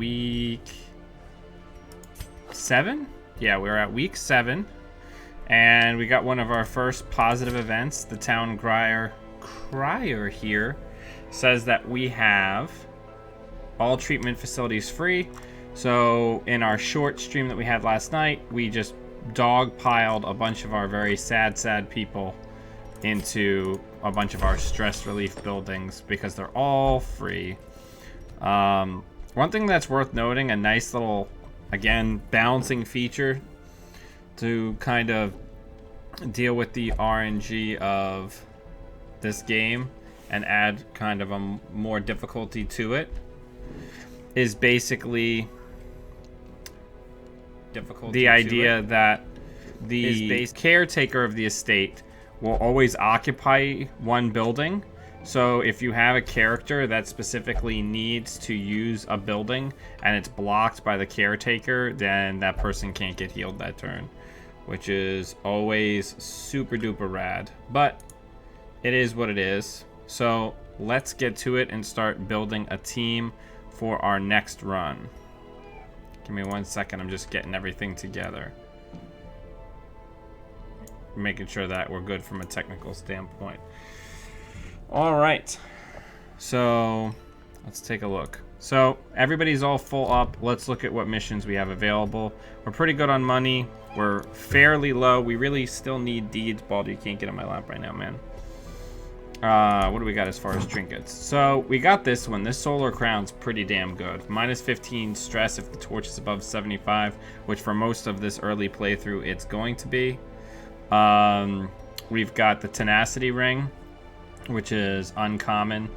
week 7? Yeah, we're at week 7. And we got one of our first positive events. The town crier here says that we have all treatment facilities free. So in our short stream that we had last night, we just dogpiled a bunch of our very sad people into a bunch of our stress relief buildings because they're all free. One thing that's worth noting, a nice little, again, balancing feature to kind of deal with the RNG of this game and add kind of a more difficulty to it, is basically the idea that the caretaker of the estate will always occupy one building. So if you have a character that specifically needs to use a building and it's blocked by the caretaker, then that person can't get healed that turn, which is always super duper rad. But it is what it is. So let's get to it and start building a team for our next run. Give me 1 second. I'm just getting everything together, making sure that we're good from a technical standpoint. All right, so let's take a look. So everybody's all full up. Let's look at what missions we have available. We're pretty good on money. We're fairly low. We really still need deeds. Baldur, you can't get on my lap right now, man. What do we got as far as trinkets? So we got this one. This solar crown's pretty damn good. Minus 15 stress if the torch is above 75, which for most of this early playthrough it's going to be. We've got the tenacity ring, which is uncommon.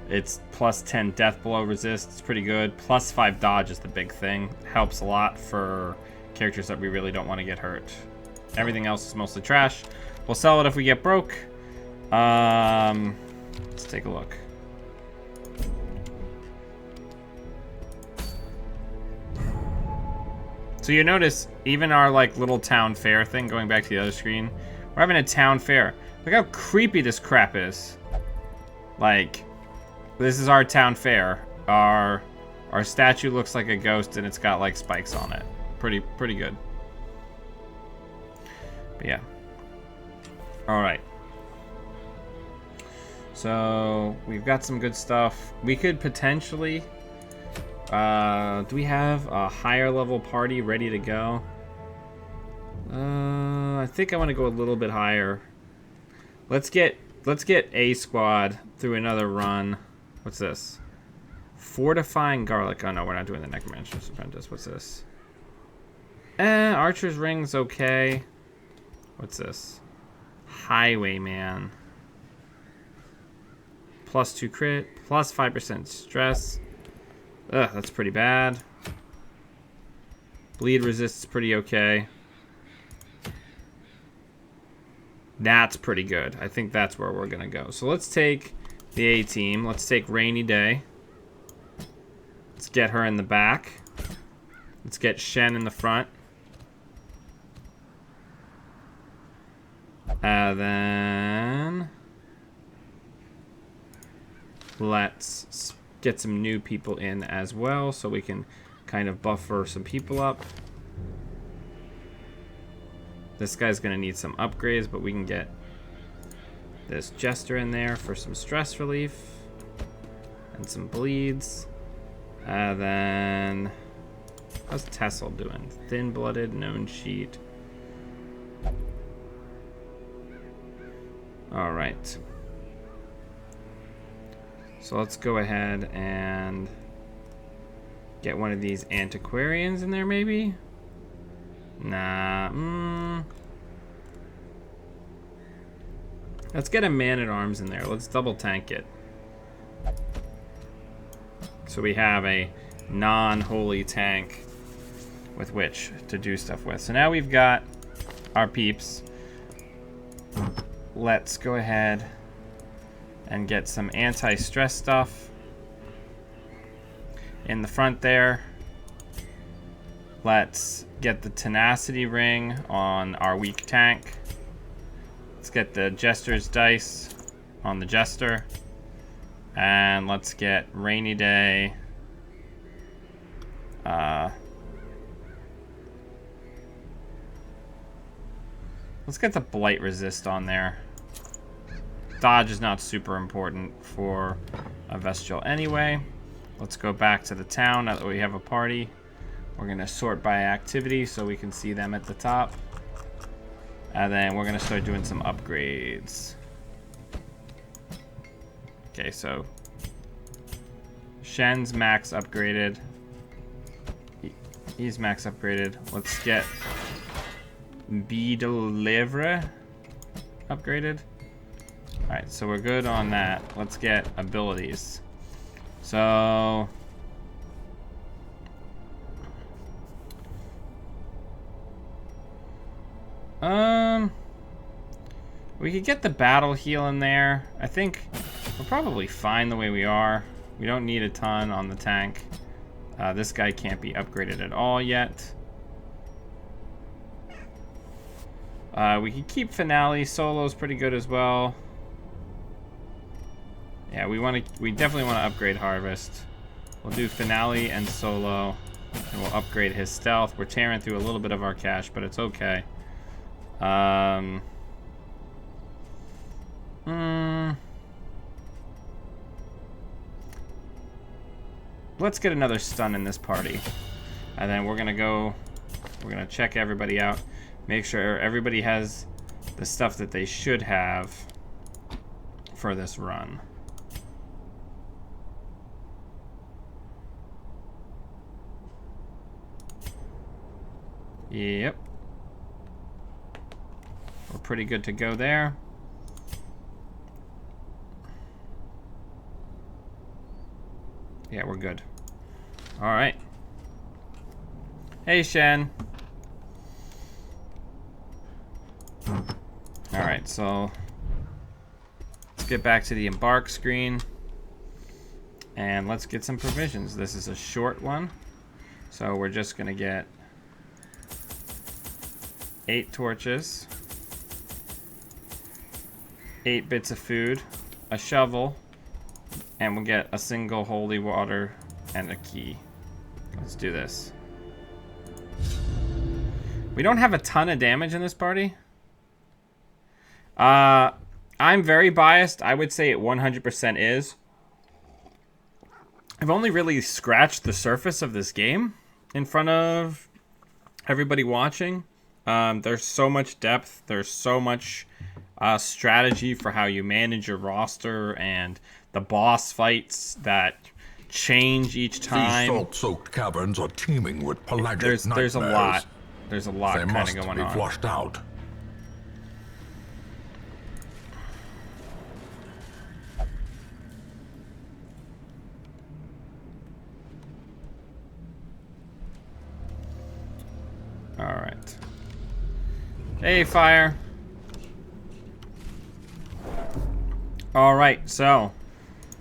It's plus 10 death blow resist. It's pretty good. Plus 5 dodge is the big thing. Helps a lot for characters that we really don't want to get hurt. Everything else is mostly trash. We'll sell it if we get broke. Let's take a look. So you notice even our like little town fair thing, going back to the other screen, we're having a town fair. Look how creepy this crap is. Like, this is our town fair. Our statue looks like a ghost and it's got like spikes on it. Pretty good. But yeah. All right. So we've got some good stuff. We could potentially, do we have a higher level party ready to go? I think I want to go a little bit higher. Let's get A squad through another run. What's this? Fortifying garlic. Oh no, we're not doing the Necromancer's Apprentice. What's this? Archer's Ring's okay. What's this? Highwayman. Plus 2 crit, plus 5% stress. Ugh, that's pretty bad. Bleed resists pretty okay. That's pretty good. I think that's where we're gonna go. So let's take the A team. Let's take Rainy Day. Let's get her in the back. Let's get Shen in the front. Then let's get some new people in as well so we can kind of buffer some people up. This guy's going to need some upgrades, but we can get this Jester in there for some stress relief and some bleeds. Then how's Tessel doing? Thin-blooded, known cheat. All right. So let's go ahead and get one of these antiquarians in there, maybe? Nah. Let's get a man-at-arms in there. Let's double tank it. So we have a non-holy tank with which to do stuff with. So now we've got our peeps. Let's go ahead and get some anti-stress stuff in the front there. Let's get the tenacity ring on our weak tank. Let's get the Jester's dice on the Jester. And let's get Rainy Day Let's get the Blight Resist on there. Dodge is not super important for a Vestial anyway. Let's go back to the town now that we have a party. We're going to sort by activity so we can see them at the top. And then we're going to start doing some upgrades. Okay, so Shen's max upgraded. He's max upgraded. Let's get Bidolivre upgraded. Alright, so we're good on that. Let's get abilities. So we could get the battle heal in there. I think we're probably fine the way we are. We don't need a ton on the tank. This guy can't be upgraded at all yet. We can keep Finale. Solo's pretty good as well. Yeah, we definitely want to upgrade Harvest. We'll do Finale and Solo, and we'll upgrade his stealth. We're tearing through a little bit of our cash, but it's okay. Let's get another stun in this party. And then we're gonna check everybody out. Make sure everybody has the stuff that they should have for this run. Yep. We're pretty good to go there. Yeah, we're good. All right. Hey, Shen. All right, so let's get back to the embark screen and let's get some provisions. This is a short one, so we're just gonna get 8 torches, 8 bits of food, a shovel, and we'll get a single holy water and a key. Let's do this. We don't have a ton of damage in this party. I'm very biased. I would say it 100% is. I've only really scratched the surface of this game in front of everybody watching. There's so much depth. There's so much strategy for how you manage your roster and the boss fights that change each time. These salt-soaked caverns are teeming with pelagic nightmares. There's a lot. There's a lot kind of going on. They must be flushed out. All right. Hey, fire. All right, so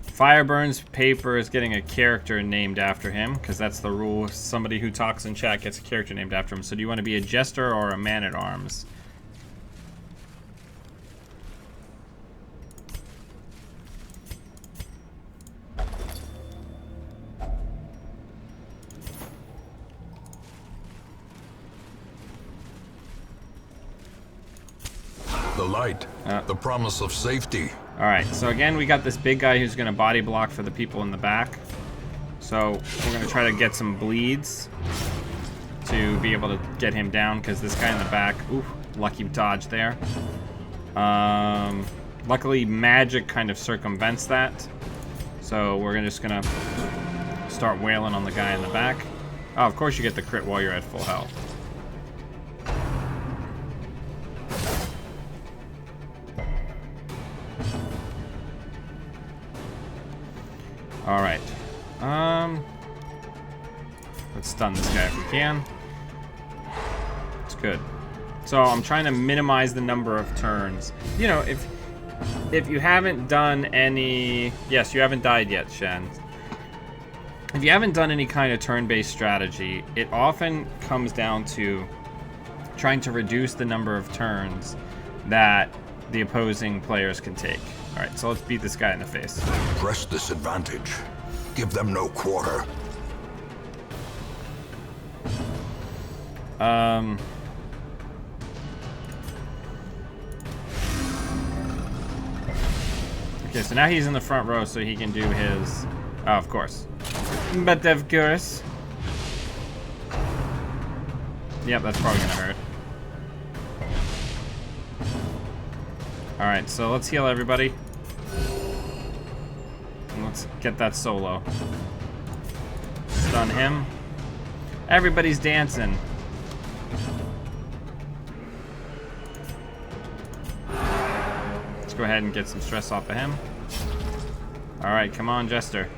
Fireburn's paper is getting a character named after him because that's the rule. Somebody who talks in chat gets a character named after him. So do you want to be a jester or a man-at-arms? The light, the promise of safety. Alright, so again, we got this big guy who's going to body block for the people in the back. So we're going to try to get some bleeds to be able to get him down, because this guy in the back, ooh, lucky dodge there. Luckily, magic kind of circumvents that. So we're just going to start wailing on the guy in the back. Oh, of course you get the crit while you're at full health. All right. Let's stun this guy if we can. It's good. So I'm trying to minimize the number of turns. You know, if you haven't done any... Yes, you haven't died yet, Shen. If you haven't done any kind of turn-based strategy, it often comes down to trying to reduce the number of turns that the opposing players can take. All right, so let's beat this guy in the face. Press this advantage. Give them no quarter. Okay, so now he's in the front row, so he can do his... Oh, of course. But of course. Yep, that's probably gonna hurt. Alright, so let's heal everybody. And let's get that solo. Stun him. Everybody's dancing. Let's go ahead and get some stress off of him. Alright, come on, Jester.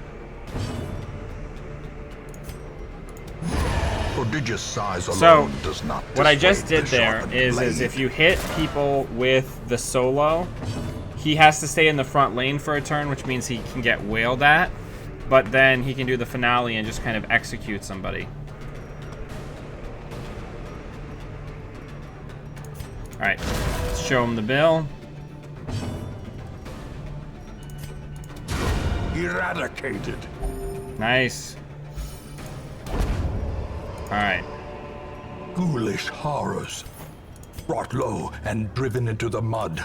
Prodigious size alone does not what I just did the there is if you hit people with the solo, he has to stay in the front lane for a turn, which means he can get wailed at, but then he can do the finale and just kind of execute somebody. Alright, let's show him the bill. Eradicated. Nice. Alright. Ghoulish horrors. Brought low and driven into the mud.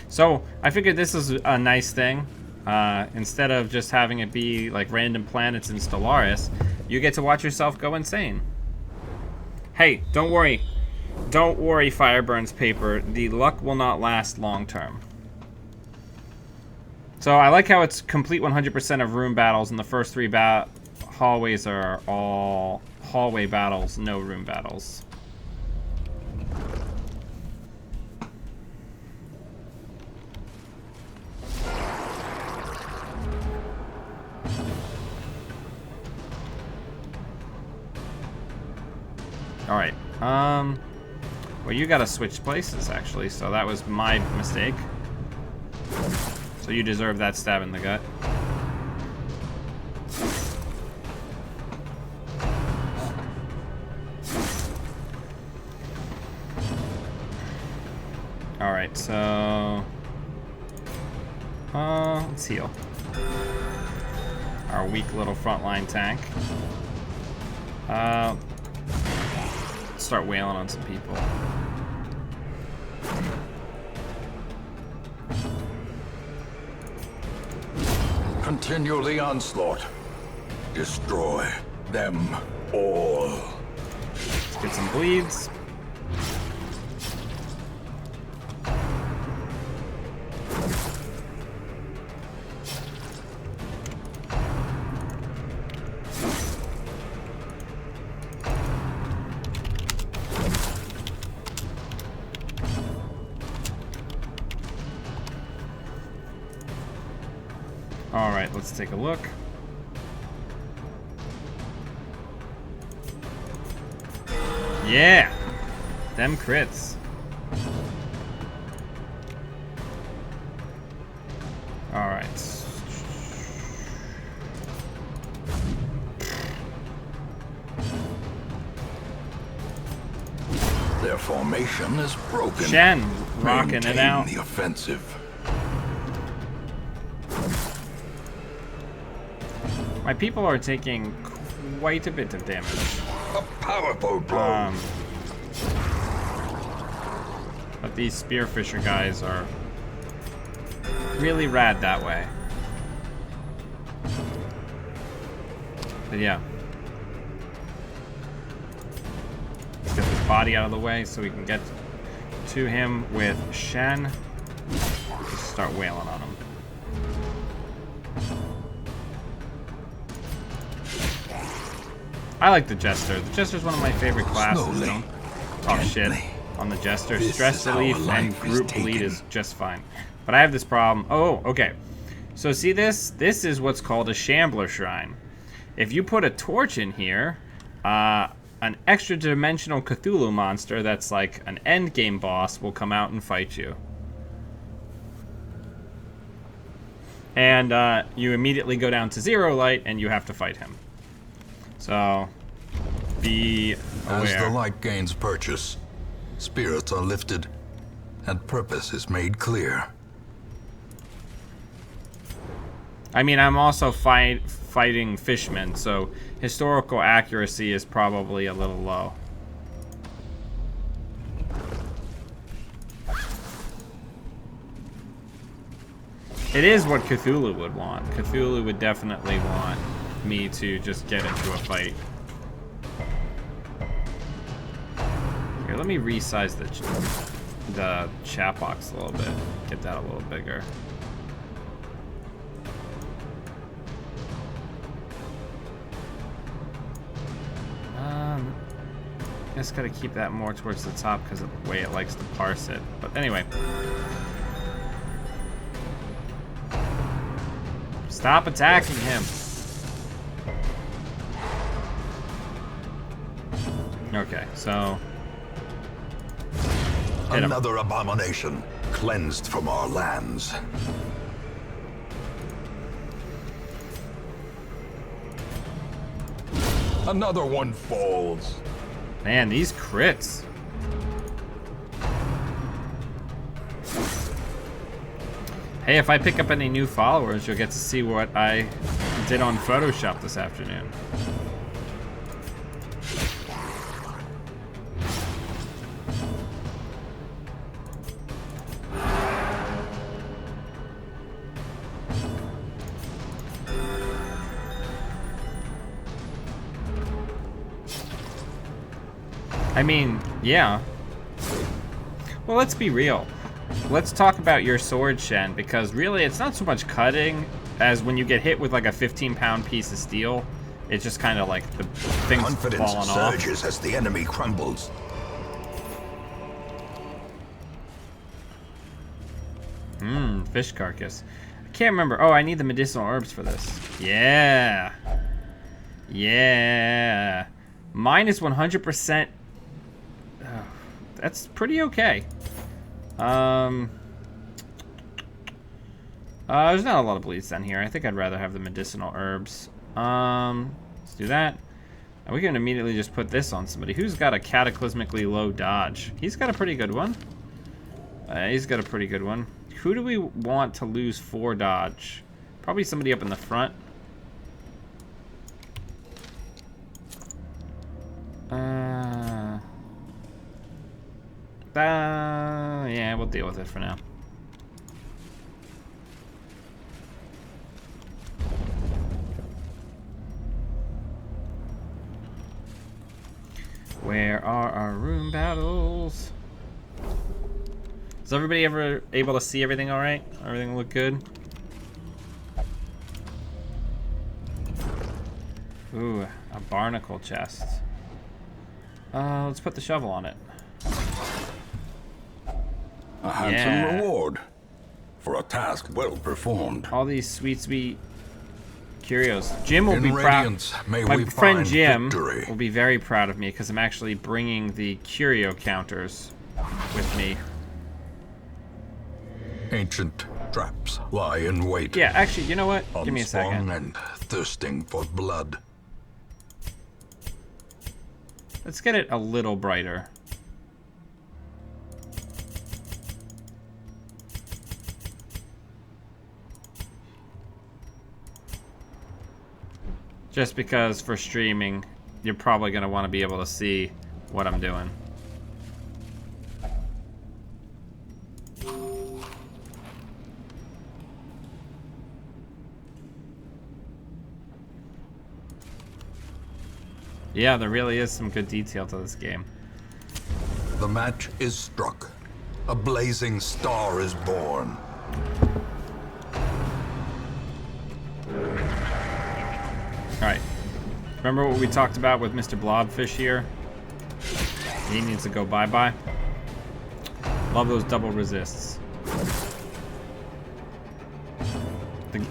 So, I figured this is a nice thing. Instead of just having it be like random planets in Stellaris, you get to watch yourself go insane. Hey, don't worry. Don't worry, Fireburn's paper. The luck will not last long term. So I like how it's complete 100% of room battles, and the first 3 hallways are all hallway battles, no room battles. Alright, well, you gotta switch places, actually, so that was my mistake. So you deserve that stab in the gut. Alright, so... let's heal. Our weak little frontline tank. Start wailing on some people. Continue the onslaught. Destroy them all. Let's get some bleeds. Alright, let's take a look. Yeah! Them crits. Alright. Their formation is broken. Shen, rocking it out. The offensive. My people are taking quite a bit of damage. A powerful blow. But these Spearfisher guys are really rad that way. But yeah. Let's get this body out of the way so we can get to him with Shen. Just start wailing on him. I like the Jester. The Jester's one of my favorite classes. Slowly, Don't talk shit on the Jester. Stress relief and group bleed is just fine. But I have this problem. Oh, okay. So see this? This is what's called a Shambler Shrine. If you put a torch in here, an extra-dimensional Cthulhu monster that's like an endgame boss will come out and fight you. And you immediately go down to 0 light and you have to fight him. So, be aware. As the light gains purchase, spirits are lifted and purpose is made clear. I mean, I'm also fighting fishmen, so historical accuracy is probably a little low. It is what Cthulhu would want. Cthulhu would definitely want me to just get into a fight. Here, let me resize the chat box a little bit. Get that a little bigger. Just gotta keep that more towards the top because of the way it likes to parse it. But anyway. Stop attacking him. Okay, so... Another abomination cleansed from our lands. Another one falls. Man, these crits. Hey, if I pick up any new followers, you'll get to see what I did on Photoshop this afternoon. I mean, yeah. Well, let's be real. Let's talk about your sword, Shen, because really it's not so much cutting as when you get hit with like a 15-pound piece of steel, it's just kind of like the thing's Confidence falling off. surges as the enemy crumbles. Fish carcass. I can't remember. Oh, I need the medicinal herbs for this. Yeah. Yeah. Minus 100%. Oh, that's pretty okay. There's not a lot of bleeds down here. I think I'd rather have the medicinal herbs. Let's do that. And we can immediately just put this on somebody who's got a cataclysmically low dodge. He's got a pretty good one. He's got a pretty good one. Who do we want to lose 4 dodge? Probably somebody up in the front. Yeah, we'll deal with it for now. Where are our room battles? Is everybody ever able to see everything all right? Everything look good? Ooh, a barnacle chest. Let's put the shovel on it. A handsome reward for a task well performed. All these sweet, sweet curios. Jim will be proud. May My we friend find Jim victory. will be very proud of me because I'm actually bringing the curio counters with me. Ancient traps lie in wait. Yeah, actually, you know what? Give me a second. Unsprung and thirsting for blood. Let's get it a little brighter. Just because for streaming, you're probably going to want to be able to see what I'm doing. Yeah, there really is some good detail to this game. The match is struck. A blazing star is born. Alright. Remember what we talked about with Mr. Blobfish here? He needs to go bye-bye. Love those double resists.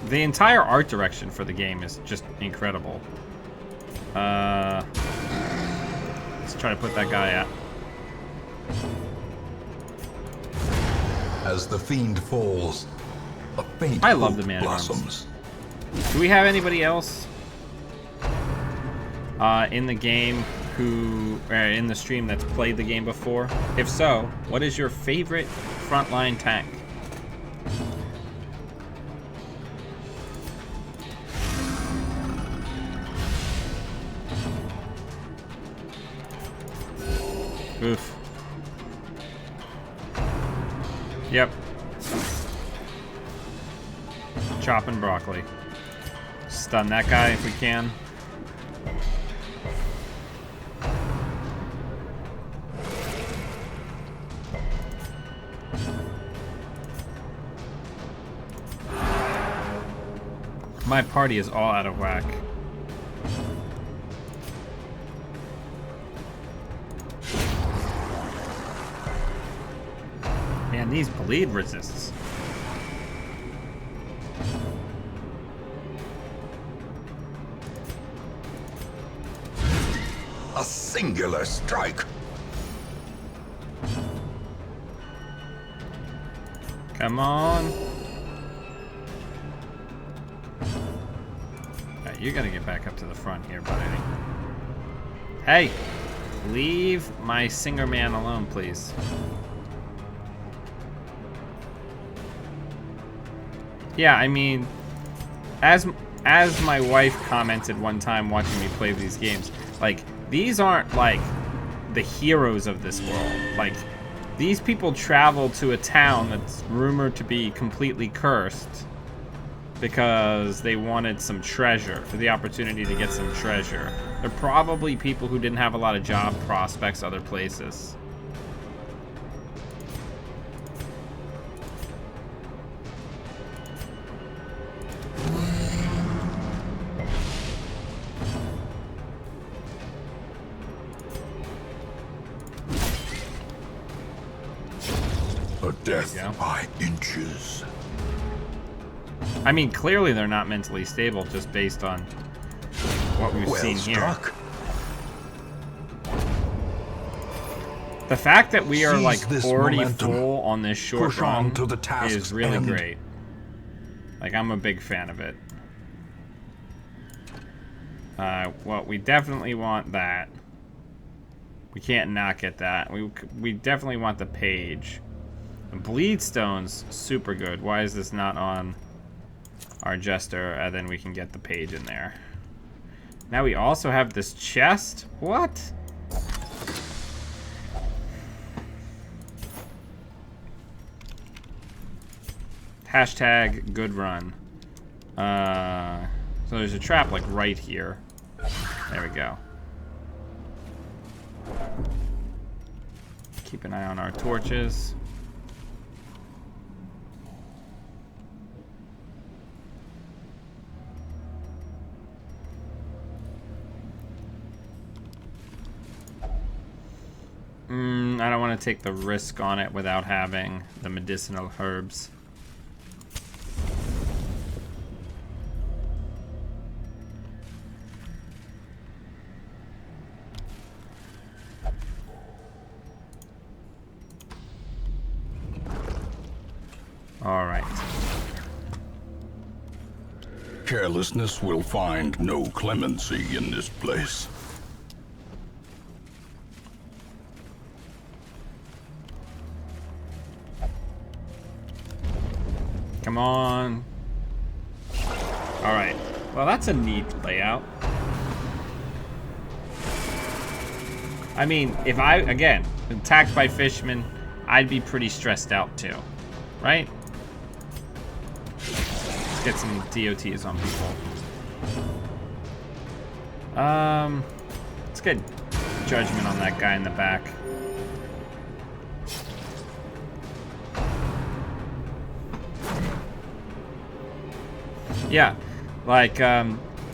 The entire art direction for the game is just incredible. Let's try to put that guy out. As the fiend falls, a faint I love the hope Man at Arms. blossoms. Do we have anybody else in the game who in the stream that's played the game before? If so, what is your favorite frontline tank? Oof. Yep. Chopping broccoli. Stun that guy if we can. My party is all out of whack. Man, these bleed resists. A singular strike. Come on. Alright, you gotta get back up to the front here, buddy. Hey! Leave my singer man alone, please. Yeah, I mean, as my wife commented one time watching me play these games, like, these aren't, like, the heroes of this world. Like, these people travel to a town that's rumored to be completely cursed because they wanted some treasure, for the opportunity to get some treasure. They're probably people who didn't have a lot of job prospects other places. A death by inches. I mean, clearly they're not mentally stable just based on what we've seen here. The fact that we are like already full on this short run is really great. Like, I'm a big fan of it. Well, we definitely want that. We can't not get that. We definitely want the page. The Bleedstone's super good. Why is this not on our Jester? And then we can get the page in there. Now we also have this chest. What? Hashtag good run. So there's a trap like right here. There we go. Keep an eye on our torches. I don't want to take the risk on it without having the medicinal herbs. All right. Carelessness will find no clemency in this place. Come on. All right. Well, that's a neat layout. I mean, if I, again, attacked by fishmen, I'd be pretty stressed out too, right? Let's get some DOTs on people. Let's get judgment on that guy in the back. Yeah, like,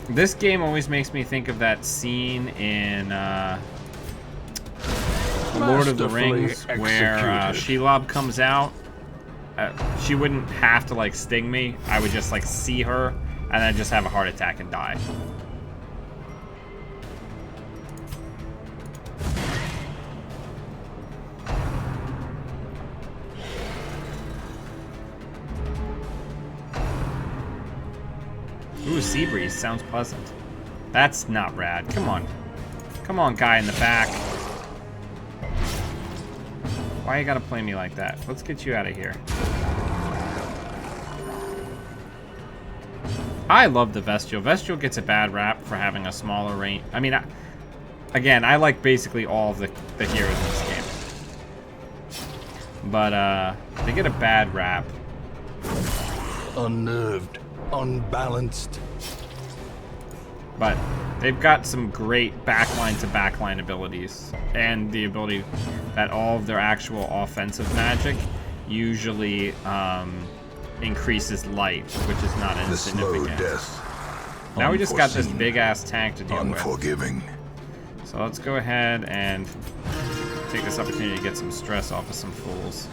this game always makes me think of that scene in, Lord of the Rings, where, Shelob comes out. She wouldn't have to, like, sting me. I would just, like, see her, and then just have a heart attack and die. Ooh, sea breeze sounds pleasant. That's not rad. Come on. Come on, guy in the back. Why you gotta play me like that? Let's get you out of here. I love the Vestial. Vestial gets a bad rap for having a smaller range. I mean, again, I like basically all of the heroes in this game. But, they get a bad rap. Unnerved, unbalanced. But they've got some great backline to backline abilities. And the ability that all of their actual offensive magic usually increases light, which is not The slow insignificant. death. Now we just got this Unforeseen, big-ass tank to deal with. unforgiving. So let's go ahead and take this opportunity to get some stress off of some fools.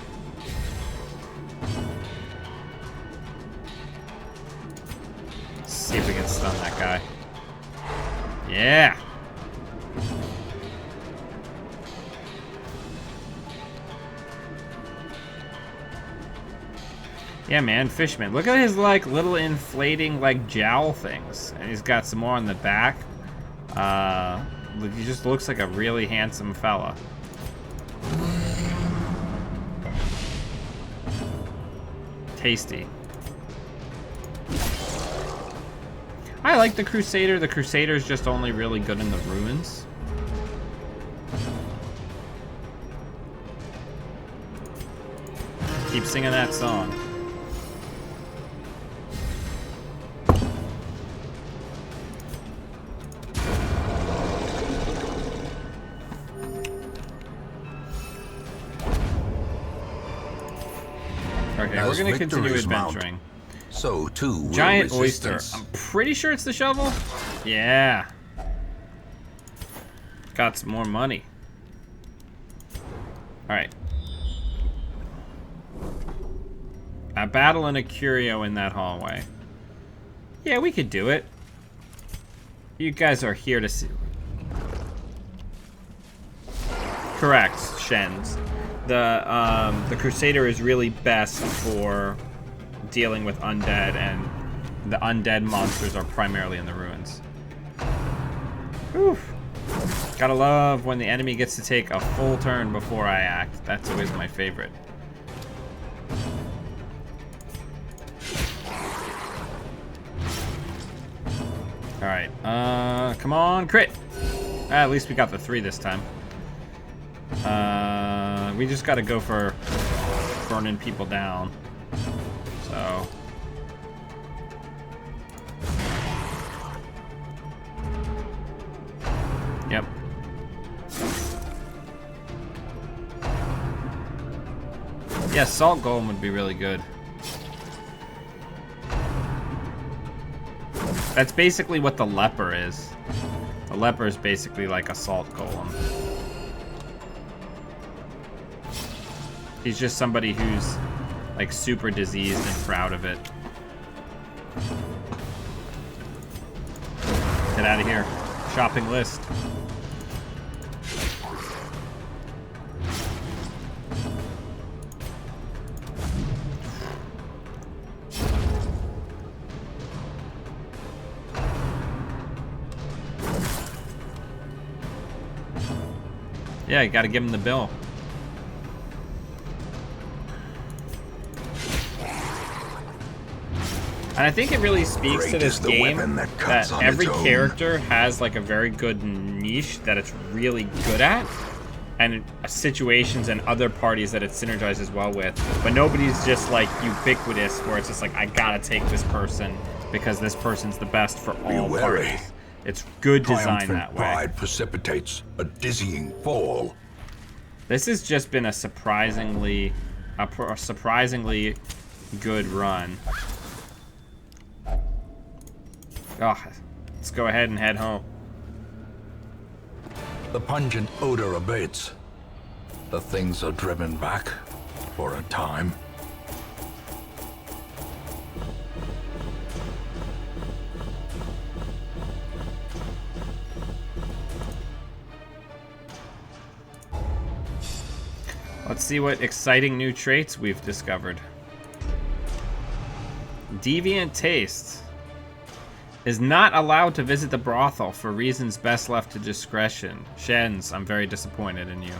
See if we can stun that guy. Yeah! Yeah, man, Fishman. Look at his, like, little inflating, like, jowl things. And he's got some more on the back. He just looks like a really handsome fella. Tasty. I like the Crusader. The Crusader's just only really good in the ruins. Keep singing that song. Okay, we're As gonna continue victories mount, adventuring. So too will Giant oyster. resistance. I'm pretty sure it's the shovel. Yeah. Got some more money. Alright. A battle and a curio in that hallway. Yeah, we could do it. You guys are here to see. Correct, Shens. The Crusader is really best for dealing with undead, and the undead monsters are primarily in the ruins. Whew. Gotta love when the enemy gets to take a full turn before I act. That's always my favorite. Alright, come on, crit! At least we got the 3 this time. We just gotta go for burning people down. So... Yep. Yeah, Salt Golem would be really good. That's basically what the Leper is. The Leper is basically like a Salt Golem. He's just somebody who's like super diseased and proud of it. Get out of here. Shopping list. Yeah, you gotta give him the bill. And I think it really speaks to Great this is the game weapon that cuts on every its own. character has like a very good niche that it's really good at, and situations and other parties that it synergizes well with. But nobody's just like ubiquitous where it's just like, I gotta take this person because this person's the best for all wary. parties. It's good design Triumphant that way. pride precipitates a dizzying fall. This has just been a surprisingly good run. Oh, let's go ahead and head home. The pungent odor abates. The things are driven back for a time. Let's see what exciting new traits we've discovered. Deviant tastes. is not allowed to visit the brothel for reasons best left to discretion. Shens, I'm very disappointed in you.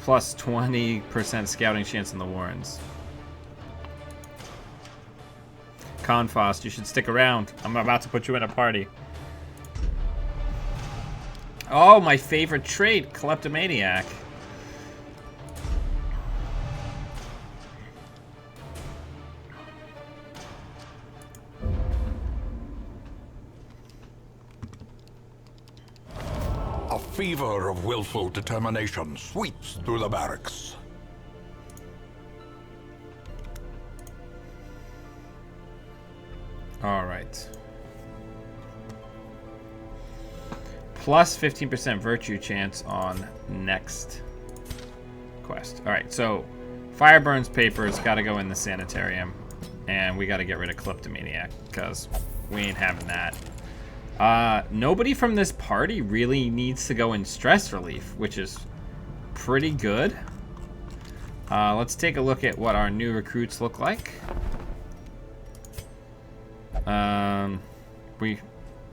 Plus 20% scouting chance in the Warrens. Confost, you should stick around. I'm about to put you in a party. Oh, my favorite trait, Kleptomaniac. A fever of willful determination sweeps through the barracks. All right. Plus 15% virtue chance on next quest. All right, so Fireburn's papers got to go in the sanitarium, and we got to get rid of Kleptomaniac because we ain't having that. Nobody from this party really needs to go in stress relief, which is pretty good. Let's take a look at what our new recruits look like.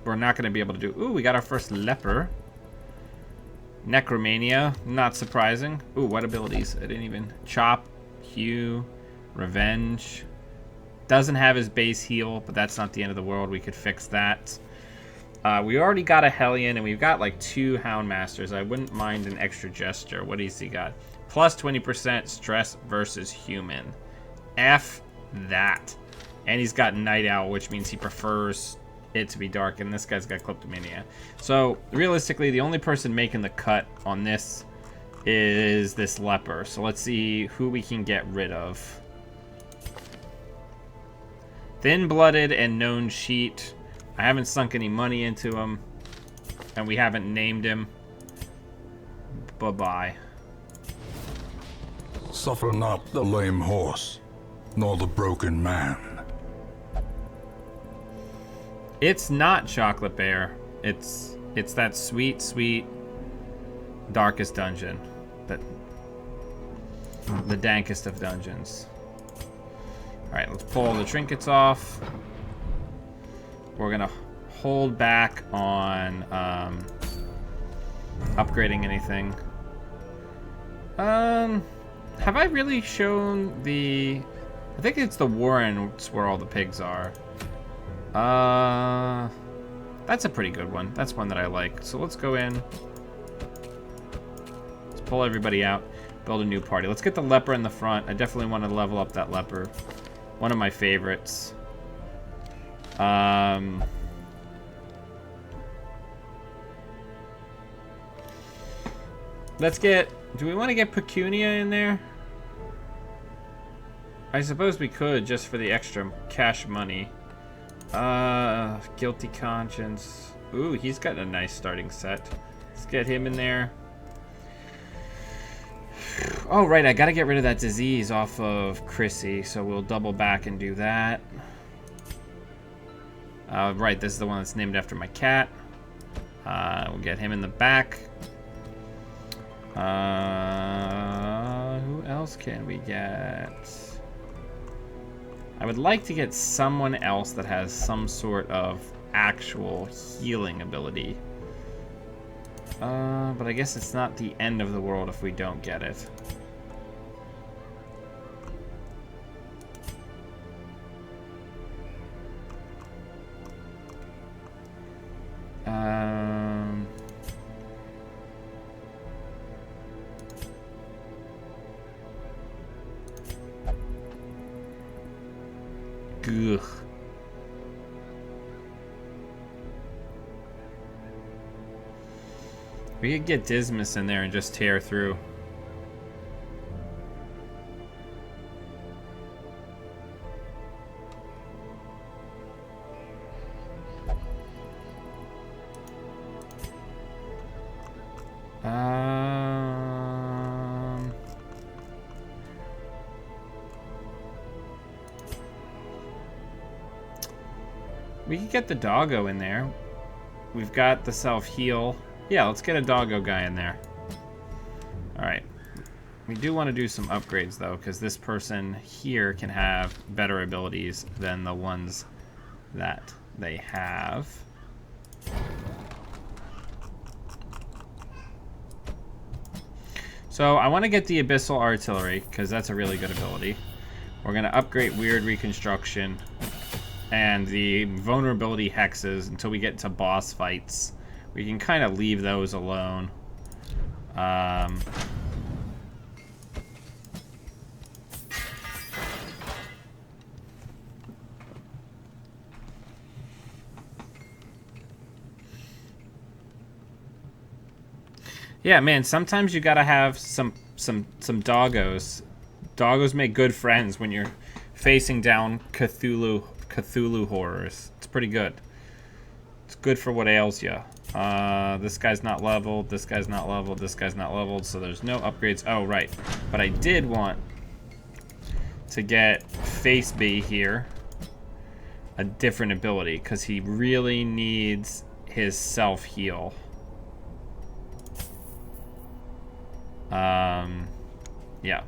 We're not going to be able to do... Ooh, we got our first leper. Necromania, not surprising. Ooh, what abilities? I didn't even... Chop, Hew, Revenge. Doesn't have his base heal, but that's not the end of the world. We could fix that. We already got a Hellion, and we've got like 2 Houndmasters. I wouldn't mind an extra gesture. What has he got? Plus 20% stress versus human. F that. And he's got Night Owl, which means he prefers it to be dark, and this guy's got Kleptomania. So, realistically, the only person making the cut on this is this leper. So let's see who we can get rid of. Thin-blooded and known sheet. I haven't sunk any money into him, and we haven't named him. Bye-bye. Suffer not the lame horse, nor the broken man. It's not Chocolate Bear. It's that sweet, sweet darkest dungeon. The dankest of dungeons. Alright, let's pull all the trinkets off. We're gonna hold back on upgrading anything. Have I really shown the... I think it's the Warrens where all the pigs are. That's a pretty good one. That's one that I like. So let's go in. Let's pull everybody out. Build a new party. Let's get the leper in the front. I definitely want to level up that leper. One of my favorites. Let's get... Do we want to get Pecunia in there? I suppose we could, just for the extra cash money. Guilty Conscience. Ooh, he's got a nice starting set. Let's get him in there. Oh, right, I gotta get rid of that disease off of Chrissy, so we'll double back and do that. Right, this is the one that's named after my cat. We'll get him in the back. Who else can we get? I would like to get someone else that has some sort of actual healing ability. But I guess it's not the end of the world if we don't get it. Ugh. We could get Dismas in there and just tear through. We could get the doggo in there. We've got the self-heal. Yeah, let's get a doggo guy in there. Alright. We do want to do some upgrades, though, because this person here can have better abilities than the ones that they have. So I want to get the Abyssal Artillery, because that's a really good ability. We're going to upgrade Weird Reconstruction and the Vulnerability Hexes until we get to boss fights. We can kind of leave those alone. Yeah, man, sometimes you gotta have some doggos. Doggos make good friends when you're facing down Cthulhu horrors. It's pretty good. It's good for what ails you. This guy's not leveled, this guy's not leveled, this guy's not leveled, so there's no upgrades. Oh, right. But I did want to get Faceby here a different ability, because he really needs his self-heal. Yeah,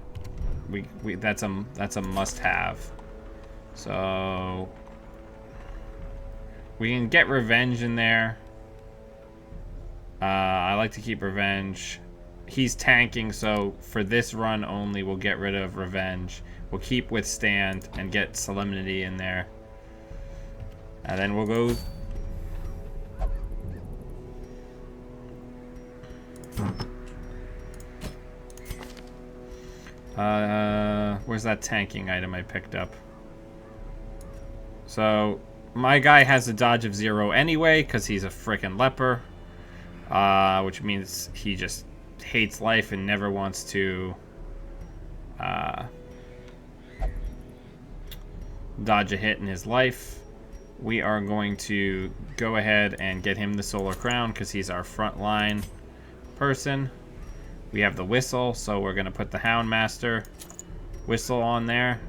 we that's a must-have. So we can get Revenge in there. I like to keep Revenge. He's tanking, so for this run only, we'll get rid of Revenge. We'll keep Withstand and get Solemnity in there, and then we'll go. Where's that tanking item I picked up? So, my guy has a dodge of 0 anyway, because he's a frickin' leper. Which means he just hates life and never wants to dodge a hit in his life. We are going to go ahead and get him the Solar Crown, because he's our frontline person. We have the Whistle, so we're going to put the Houndmaster Whistle on there.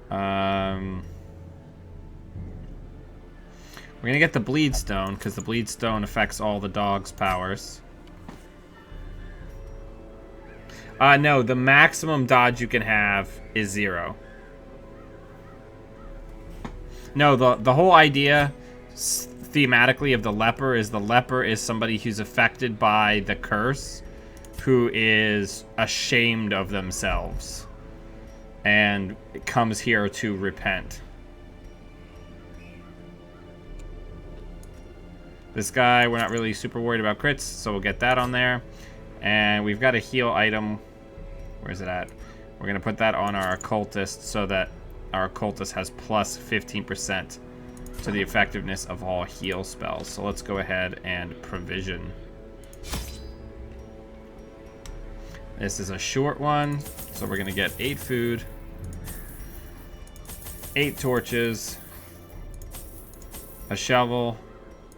We're going to get the Bleed Stone, because the Bleed Stone affects all the dog's powers. No, the maximum dodge you can have is 0. No, the whole idea thematically of the leper is somebody who's affected by the curse, who is ashamed of themselves and comes here to repent. This guy, we're not really super worried about crits, so we'll get that on there. And we've got a heal item. Where's it at? We're going to put that on our Occultist so that our Occultist has plus 15% to the effectiveness of all heal spells. So let's go ahead and provision. This is a short one, so we're going to get 8 food, 8 torches, a shovel.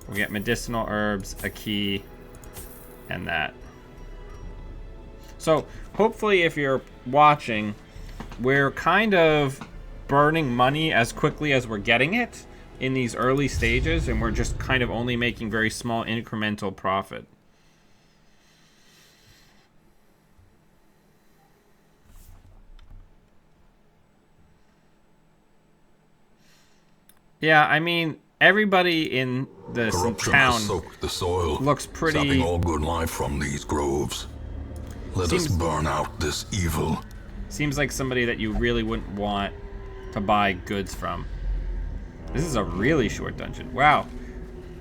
We'll get medicinal herbs, a key, and that. So hopefully if you're watching, we're kind of burning money as quickly as we're getting it in these early stages, and we're just kind of only making very small incremental profit. Yeah, I mean, everybody in this town soaked the soil, looks pretty. Sapping all good life from these groves. Let us burn out this evil. Seems like somebody that you really wouldn't want to buy goods from. This is a really short dungeon. Wow,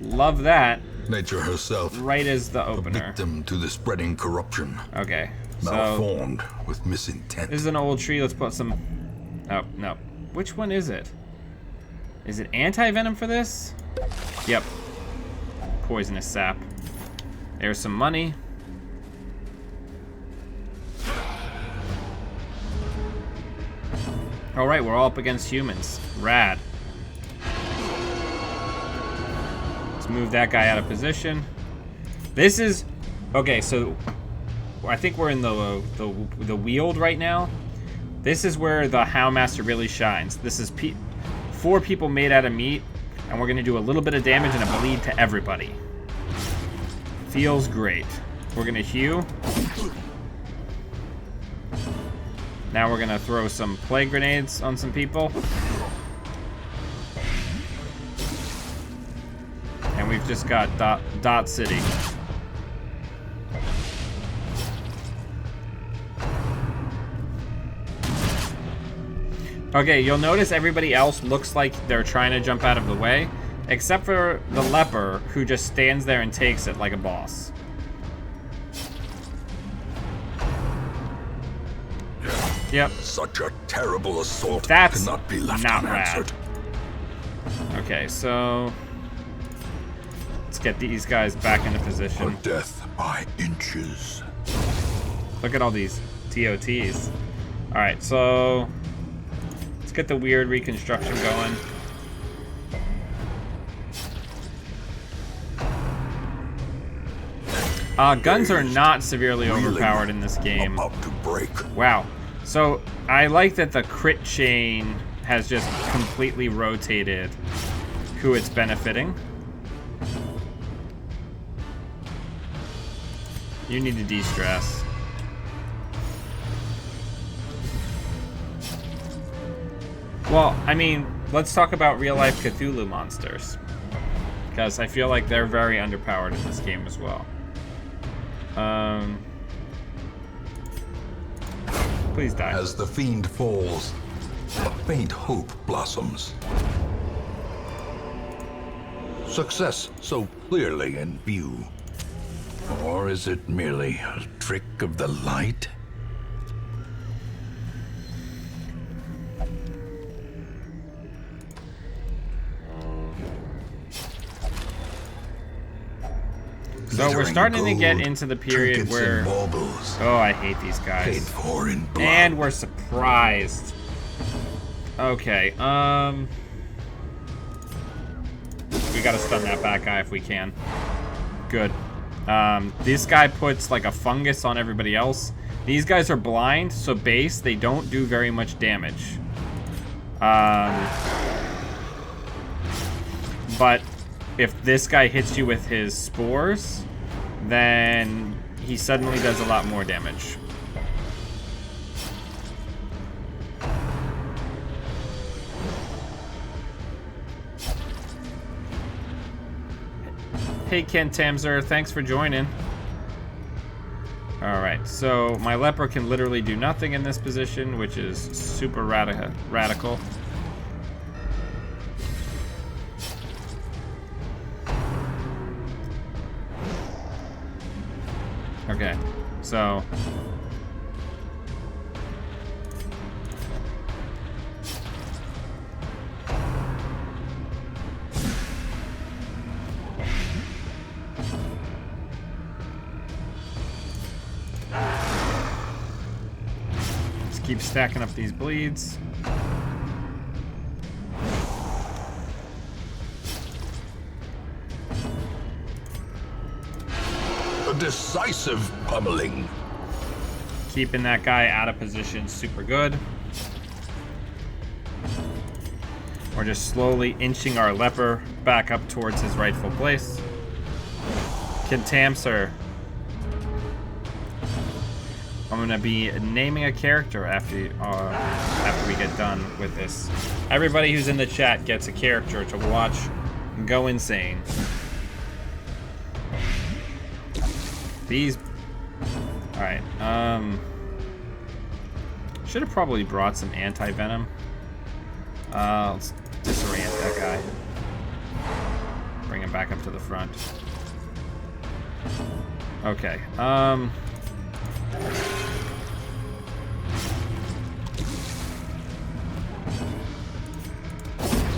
love that. Nature herself, right as the opener. A victim to the spreading corruption. Okay, so malformed with misintent. This is an old tree. Let's put some. Oh no, which one is it? Is it anti-venom for this? Yep. Poisonous sap. There's some money. Alright, we're all up against humans. Rad. Let's move that guy out of position. This is... Okay, so... I think we're in the Weald right now. This is where the Houndmaster really shines. This is 4 people made out of meat, and we're going to do a little bit of damage and a bleed to everybody. Feels great. We're going to hew. Now we're going to throw some plague grenades on some people. just got Dot City. Okay, you'll notice everybody else looks like they're trying to jump out of the way, except for the leper, who just stands there and takes it like a boss. Yep. Such a terrible assault That's cannot be left not unanswered. rad. Okay, so let's get these guys back into Or position. death by inches. Look at all these TOTs. All right, so let's get the weird reconstruction going. Guns are not severely overpowered in this game. About to break. Wow. So I like that the crit chain has just completely rotated who it's benefiting. You need to de-stress. Well, I mean, let's talk about real-life Cthulhu monsters, because I feel like they're very underpowered in this game as well. Please die. As the fiend falls, a faint hope blossoms. Success so clearly in view. Or is it merely a trick of the light? So we're starting to get into the period where... Oh, I hate these Paid guys. for in blood. And we're surprised. Okay, we gotta stun that bat guy if we can. Good. This guy puts like a fungus on everybody else. These guys are blind, so base, they don't do very much damage. But if this guy hits you with his spores, then he suddenly does a lot more damage. Hey Ken Tamser, thanks for joining. Alright, so my leper can literally do nothing in this position, which is super radical. Okay, so... Let's keep stacking up these bleeds. A decisive pummeling. Keeping that guy out of position super good. We're just slowly inching our leper back up towards his rightful place. Kentamser. I'm gonna be naming a character after we get done with this. Everybody who's in the chat gets a character to watch and go insane. These... Alright, should have probably brought some anti-venom. Let's disorient that guy. Bring him back up to the front. Okay,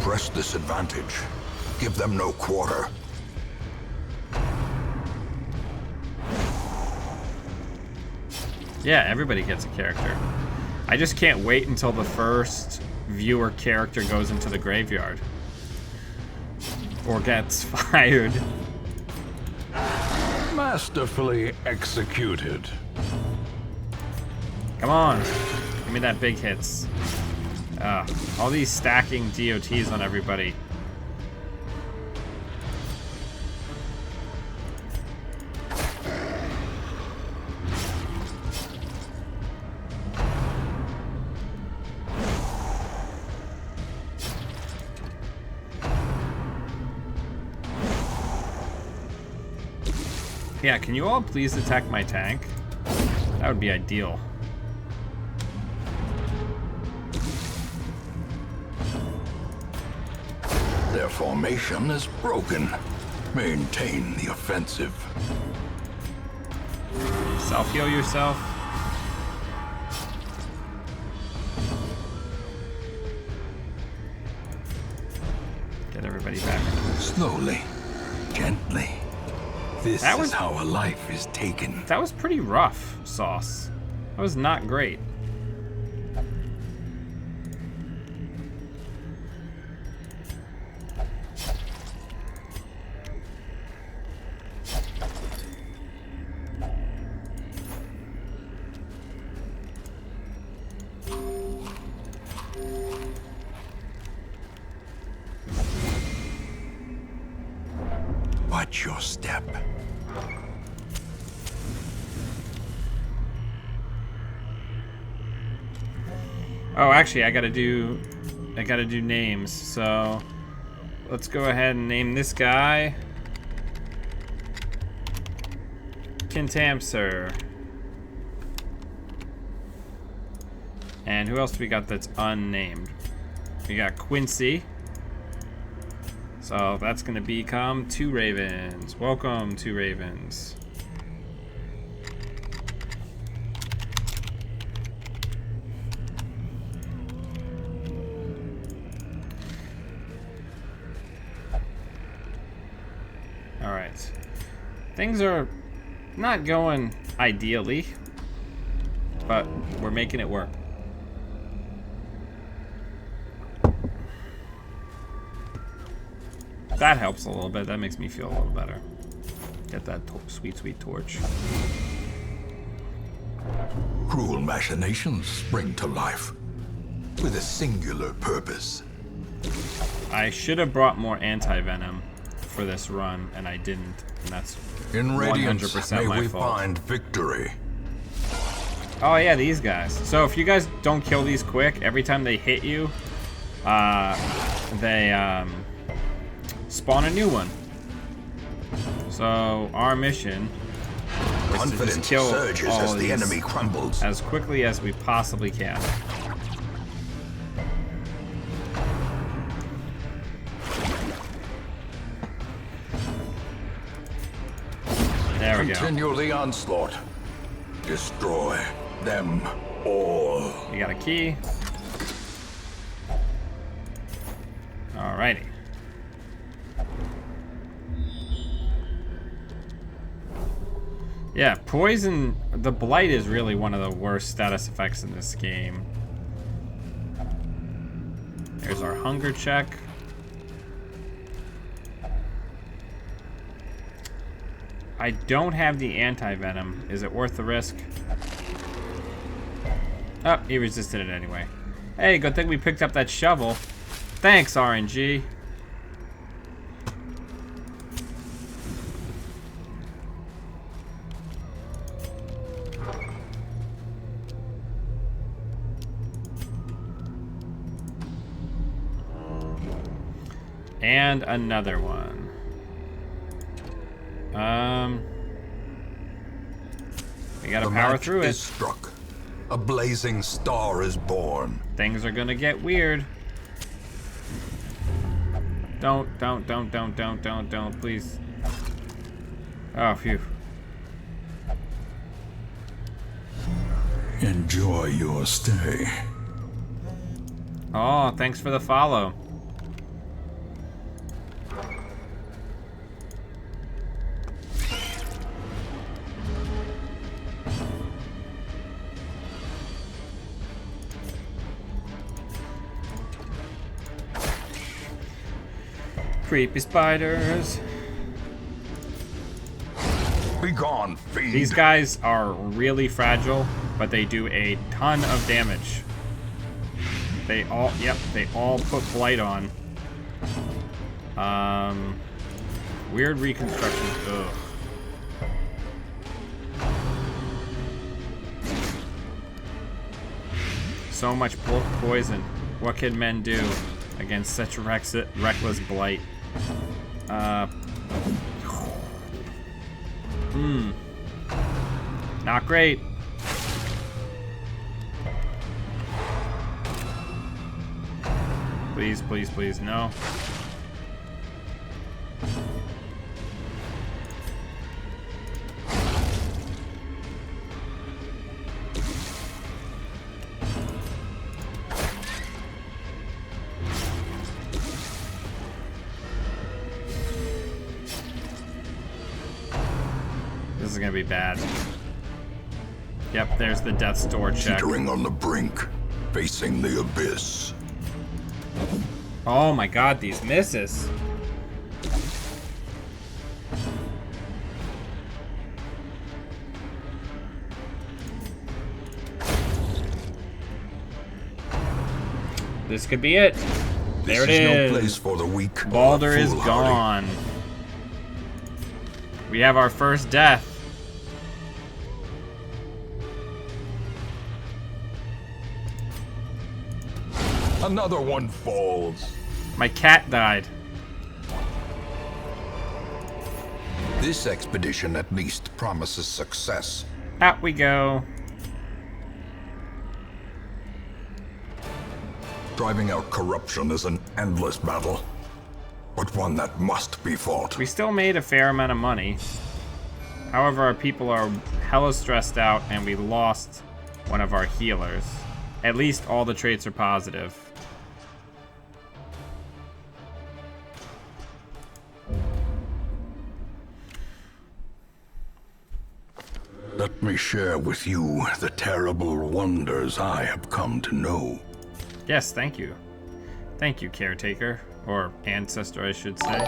Press this advantage. Give them no quarter. yeah, everybody gets a character. I just can't wait until the first viewer character goes into the graveyard. Or gets fired. Masterfully executed. Come on. Give me that big hits. All these stacking DOTs on everybody. Yeah, can you all please attack my tank? That would be ideal. Their formation is broken. Maintain the offensive. Self-heal yourself. Get everybody back. Slowly, gently. This is how a life is taken. That was pretty rough, Sauce. That was not great. Watch your step. Oh, actually, I gotta do names. So let's go ahead and name this guy Kintamser. And who else do we got that's unnamed? We got Quincy. So that's gonna become 2 Ravens. Welcome, 2 Ravens. All right. Things are not going ideally, but we're making it work. That helps a little bit. That makes me feel a little better. Get that sweet, sweet torch. Cruel machinations spring to life with a singular purpose. I should have brought more anti-venom for this run, and I didn't. And that's in Radiance, 100% my may we fault. find victory. Oh yeah, these guys. So if you guys don't kill these quick, every time they hit you, they spawn a new one. So our mission is to just kill surges all as of the these enemy crumbles. as quickly as we possibly can. There we go. Continue the onslaught. Destroy them all. We got a key. Alrighty. Yeah, poison, the blight is really one of the worst status effects in this game. There's our hunger check. I don't have the anti-venom. Is it worth the risk? Oh, he resisted it anyway. Hey, good thing we picked up that shovel. Thanks, RNG. And another one. We gotta power through is it. Struck. A blazing star is born. Things are gonna get weird. Don't, please. Oh, phew. Enjoy your stay. Oh, thanks for the follow. Creepy spiders. Be gone, fiend. These guys are really fragile, but they do a ton of damage. They all put blight on. Weird reconstruction. Ugh. So much poison. What can men do against such reckless blight? Not great. Please, please, please, no. This is gonna be bad. Yep, there's the death's door check. Teetering on the brink, facing the abyss. Oh my god, these misses. This could be it. There it is. This is no place for the weak. Baldur is foolhardy. gone. We have our first death. Another one falls. My cat died. This expedition at least promises success. Out we go. Driving out corruption is an endless battle, but one that must be fought. We still made a fair amount of money. However, our people are hella stressed out and we lost one of our healers. At least all the traits are positive. Let me share with you the terrible wonders I have come to know. Yes, thank you. Thank you, caretaker. Or ancestor, I should say.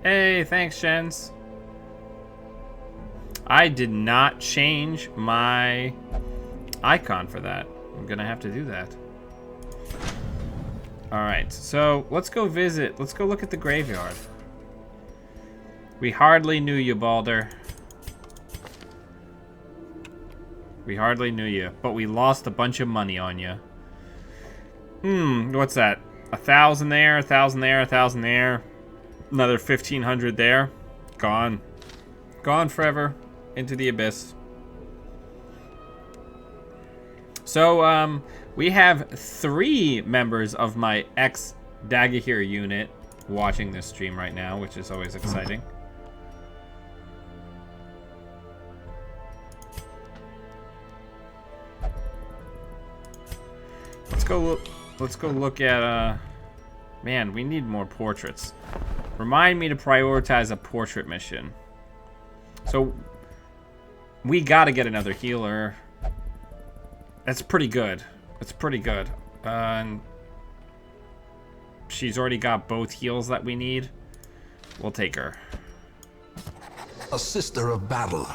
Hey, thanks, Jens. I did not change my icon for that. I'm gonna have to do that. Alright, so let's go visit. Let's go look at the graveyard. We hardly knew you, Baldur. We hardly knew you, but we lost a bunch of money on you. What's that? 1,000 there, 1,000 there, 1,000 there. Another 1,500 there. Gone. Gone forever. Into the abyss. So, we have 3 members of my ex-Dagahir unit watching this stream right now, which is always exciting. Let's go look at, man, we need more portraits. Remind me to prioritize a portrait mission. So, we gotta get another healer. That's pretty good. That's pretty good. And she's already got both heals that we need. We'll take her. A sister of battle,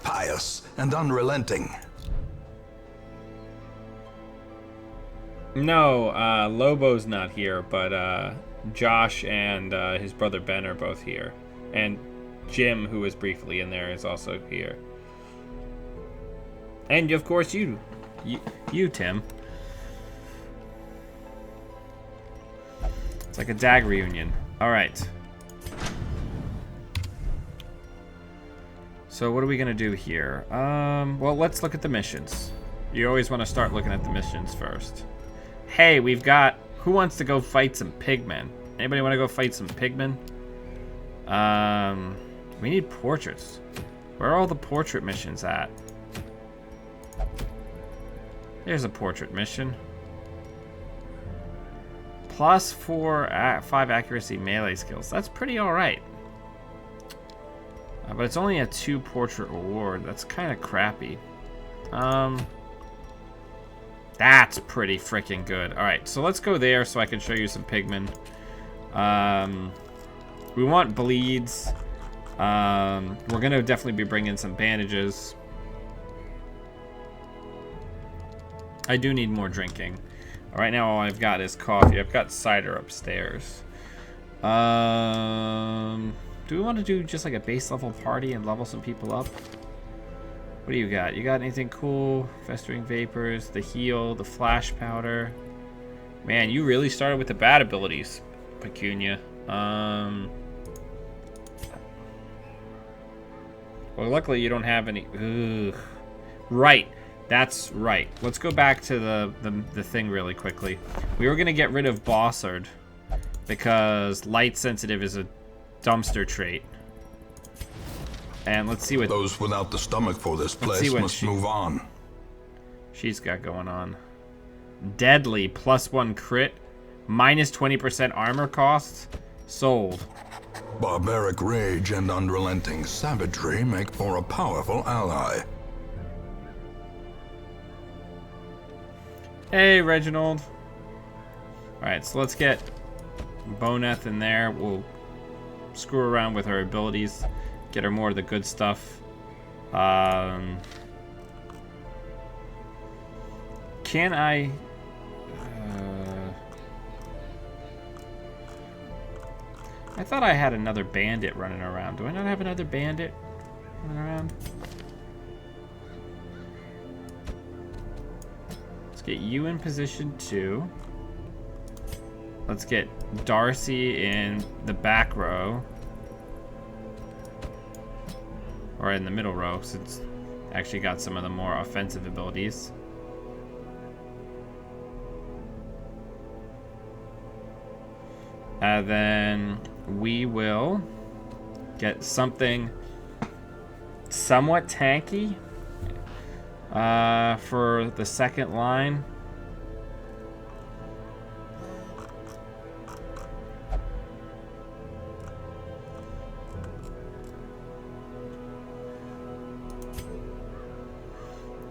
pious and unrelenting. No, Lobo's not here, but Josh and his brother Ben are both here. And Jim, who was briefly in there, is also here. And of course you Tim. It's like a DAG reunion. Alright. So what are we gonna do here? Well, let's look at the missions. You always want to start looking at the missions first. Hey, we've got... Who wants to go fight some pigmen? Anybody want to go fight some pigmen? We need portraits. Where are all the portrait missions at? There's a portrait mission. Plus 5 accuracy melee skills. That's pretty alright. But it's only a 2 portrait reward. That's kind of crappy. That's pretty freaking good. Alright, so let's go there so I can show you some pigmen. We want bleeds. We're going to definitely be bringing some bandages. I do need more drinking. Right now all I've got is coffee. I've got cider upstairs. Do we want to do just like a base level party and level some people up? What do you got? You got anything cool? Festering Vapors, the heal, the flash powder. Man, you really started with the bad abilities, Pecunia. Well, luckily you don't have any. Ugh. Right. That's right. Let's go back to the thing really quickly. We were going to get rid of Bossard because light sensitive is a dumpster trait. And let's see what Those without the stomach for this place must move on. She's got going on. Deadly, +1 crit, minus 20% armor cost. Sold. Barbaric rage and unrelenting savagery make for a powerful ally. Hey, Reginald. Alright, so let's get Boneth in there. We'll screw around with her abilities. Get her more of the good stuff. Can I... I thought I had another bandit running around. Do I not have another bandit running around? Let's get you in position 2. Let's get Darcy in the back row. Or in the middle row, since it's actually got some of the more offensive abilities. Then we will get something somewhat tanky for the second line.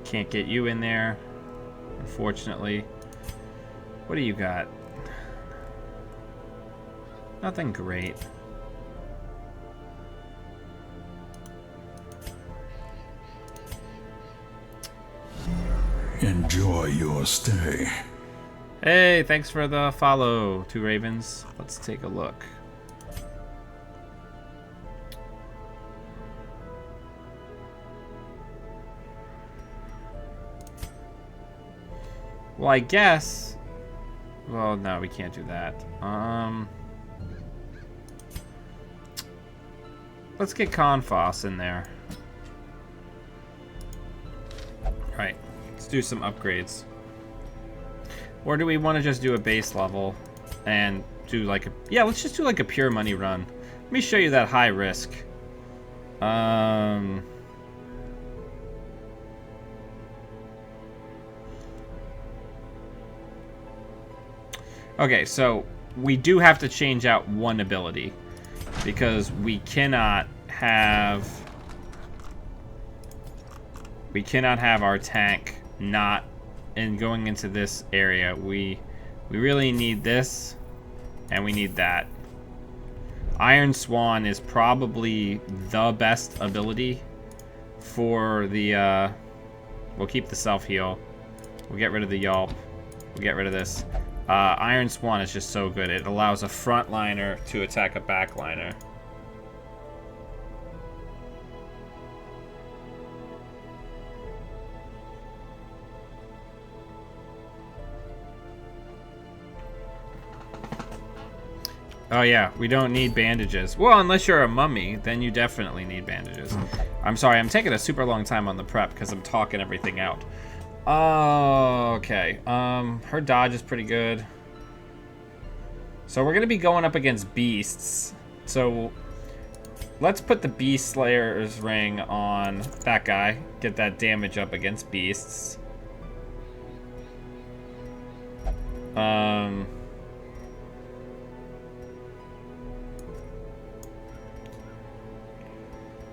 Can't get you in there, unfortunately. What do you got? Nothing great. Enjoy your stay. Hey, thanks for the follow, Two Ravens. Let's take a look. Well, I guess... Well, no, we can't do that. Let's get Confos in there. Right. Let's do some upgrades. Or do we want to just do a base level and do like a... Yeah, let's just do like a pure money run. Let me show you that high risk. Okay, so we do have to change out one ability because we cannot have our tank not in going into this area. We really need this and we need that. Iron Swan is probably the best ability for the we'll keep the self-heal. We'll get rid of the Yelp. We'll get rid of this. Iron Swan is just so good. It allows a frontliner to attack a backliner. Oh yeah, we don't need bandages. Well, unless you're a mummy, then you definitely need bandages. I'm sorry, I'm taking a super long time on the prep because I'm talking everything out. Oh, okay. Her dodge is pretty good. So we're gonna be going up against beasts. So let's put the Beast Slayer's ring on that guy. Get that damage up against beasts.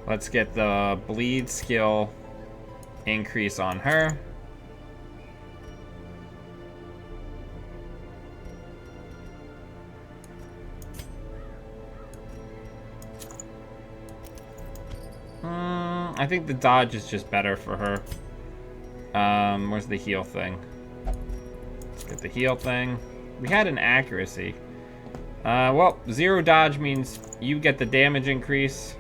Let's get the bleed skill increase on her. I think the dodge is just better for her. Where's the heal thing? Let's get the heal thing. We had an accuracy. Well, 0 dodge means you get the damage increase.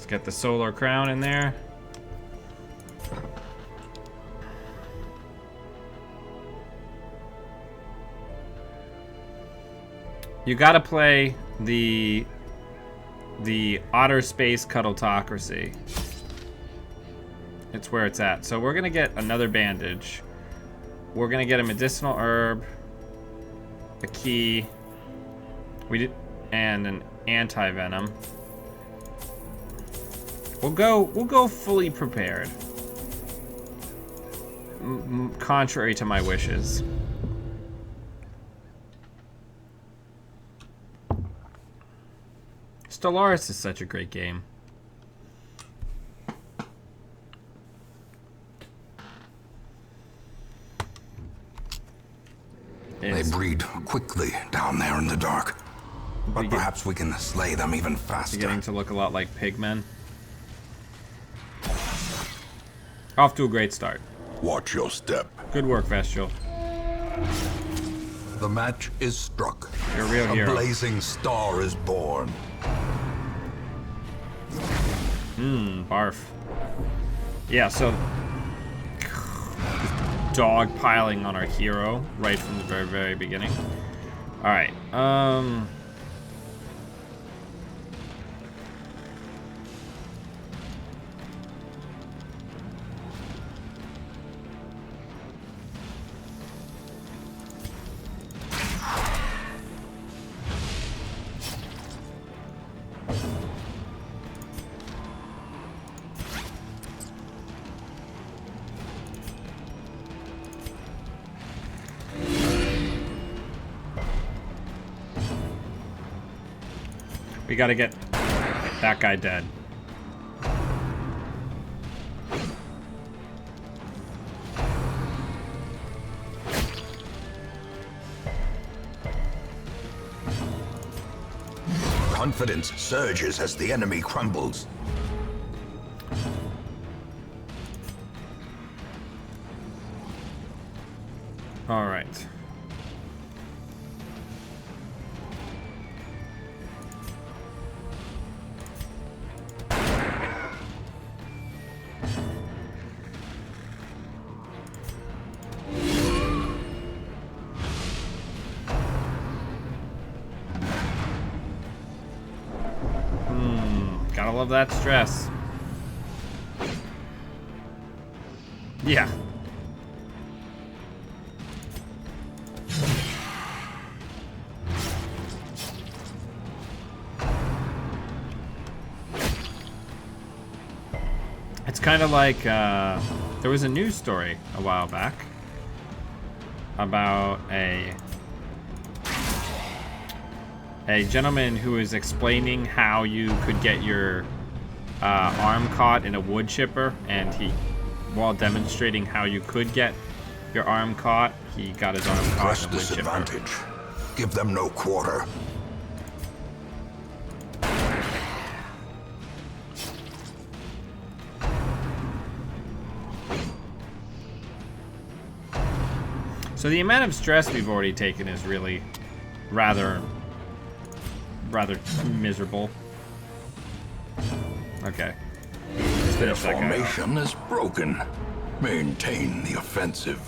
get the solar crown in there. You gotta play the Otter Space Cuddletocracy. It's where it's at. So we're gonna get another bandage. We're gonna get a medicinal herb, a key, and an anti-venom. We'll go fully prepared. Contrary to my wishes. Stellaris is such a great game. They breed quickly down there in the dark. But perhaps we can slay them even faster. Beginning to look a lot like pigmen. Off to a great start. Watch your step. Good work, Vestial. The match is struck. You're a real hero. A blazing star is born. Barf. Yeah, so dog piling on our hero right from the very, very beginning. All right. We gotta get that guy dead. Confidence surges as the enemy crumbles. All right. Gotta love that stress. Yeah. It's kind of like there was a news story a while back about a gentleman who was explaining how you could get your arm caught in a wood chipper, and while demonstrating how you could get your arm caught, he got his arm caught in a wood chipper. Disadvantage. Give them no quarter. So the amount of stress we've already taken is really rather miserable. Okay. Let's Their finish that guy off. formation is broken. Maintain the offensive.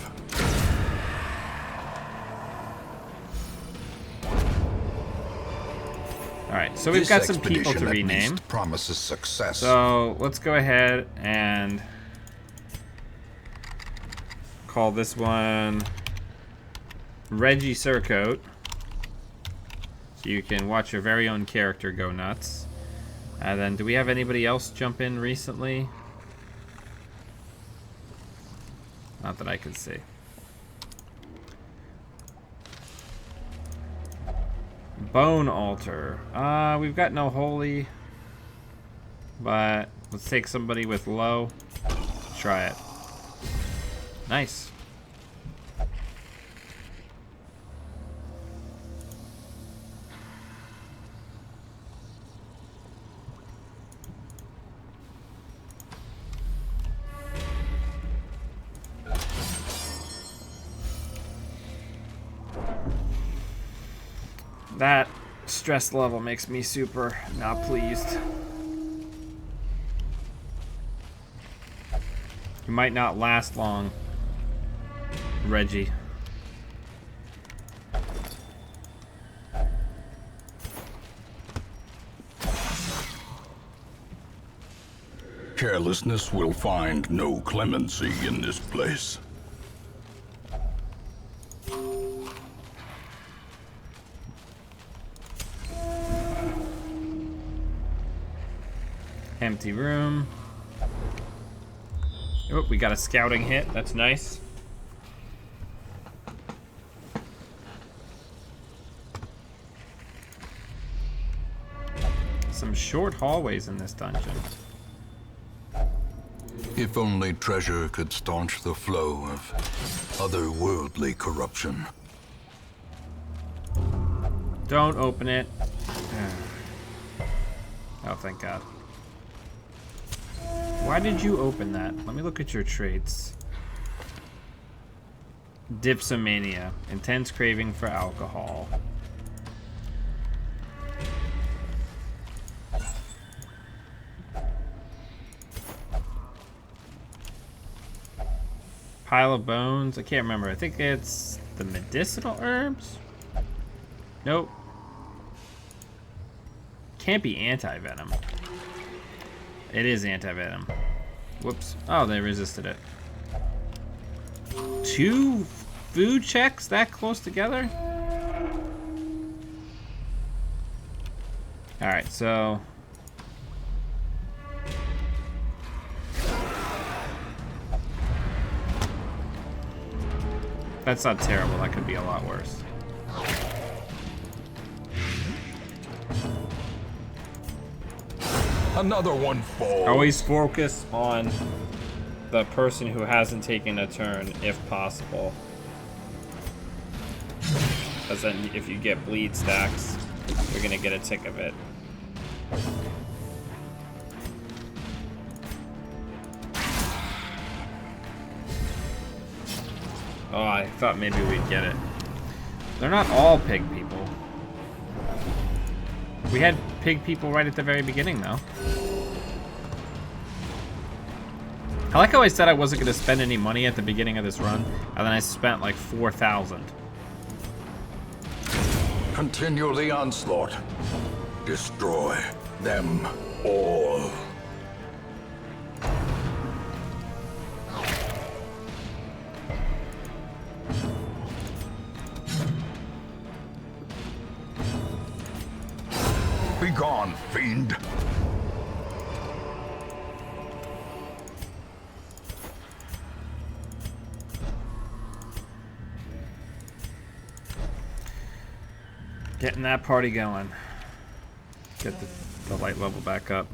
Alright, so we've got This some people to expedition, at rename. least, promises success. So let's go ahead and call this one Reggie Surcoat. So you can watch your very own character go nuts. And then, do we have anybody else jump in recently? Not that I can see. Bone Altar. We've got no holy. But let's take somebody with low. Try it. Nice. That stress level makes me super not pleased. You might not last long, Reggie. Carelessness will find no clemency in this place. Empty room. Oh, we got a scouting hit. That's nice. Some short hallways in this dungeon. If only treasure could staunch the flow of otherworldly corruption. Don't open it. Oh, thank God. Why did you open that? Let me look at your traits. Dipsomania. Intense craving for alcohol. Pile of bones. I can't remember. I think it's the medicinal herbs? Nope. Can't be anti-venom. It is anti-venom. Whoops. Oh, they resisted it. 2 food checks that close together? Alright, so... That's not terrible. That could be a lot worse. Another one falls. Always focus on the person who hasn't taken a turn, if possible. Because then if you get bleed stacks, you're going to get a tick of it. Oh, I thought maybe we'd get it. They're not all pig people. We had pig people right at the very beginning, though. I like how I said I wasn't going to spend any money at the beginning of this run, and then I spent like 4,000. Continue the onslaught. Destroy them all. Be gone, fiend. Getting that party going. Get the light level back up.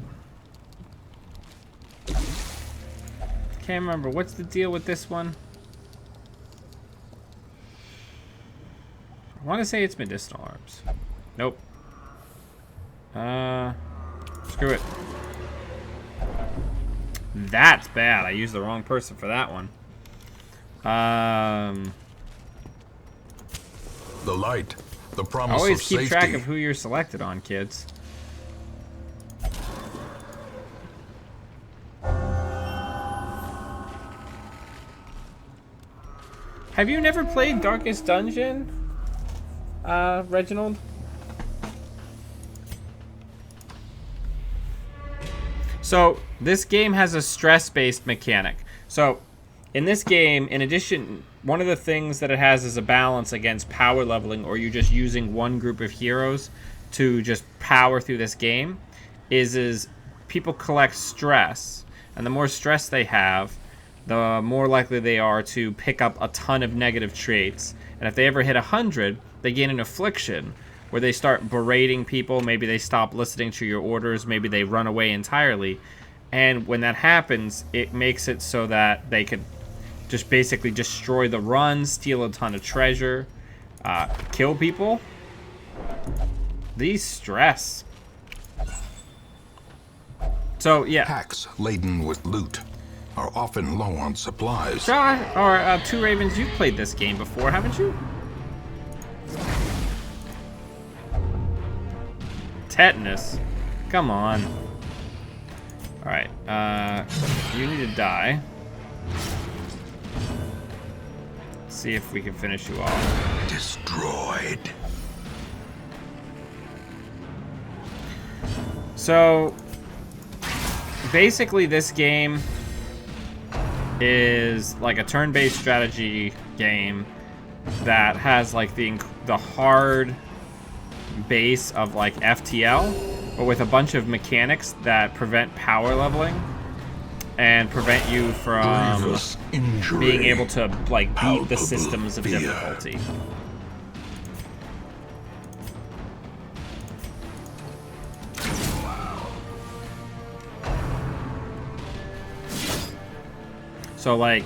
Can't remember. What's the deal with this one? I want to say it's medicinal herbs. Nope. Screw it. That's bad. I used the wrong person for that one. The light. The promise Always of keep safety. track of who you're selected on, kids. Have you never played Darkest Dungeon, Reginald? So, this game has a stress-based mechanic. So, in this game, in addition, one of the things that it has is a balance against power leveling, or you just using one group of heroes to just power through this game, is people collect stress. And the more stress they have, the more likely they are to pick up a ton of negative traits. And if they ever hit 100, they gain an affliction, where they start berating people. Maybe they stop listening to your orders. Maybe they run away entirely. And when that happens, it makes it so that they could just basically destroy the run, steal a ton of treasure, kill people. These stress. So, yeah. Packs laden with loot are often low on supplies. Josh, or Two Ravens, you've played this game before, haven't you? Tetanus. Come on. Alright, you need to die. See if we can finish you off. Destroyed. So, basically this game is like a turn-based strategy game that has like the hard base of like FTL, but with a bunch of mechanics that prevent power leveling and prevent you from being able to like beat the systems of difficulty. So like,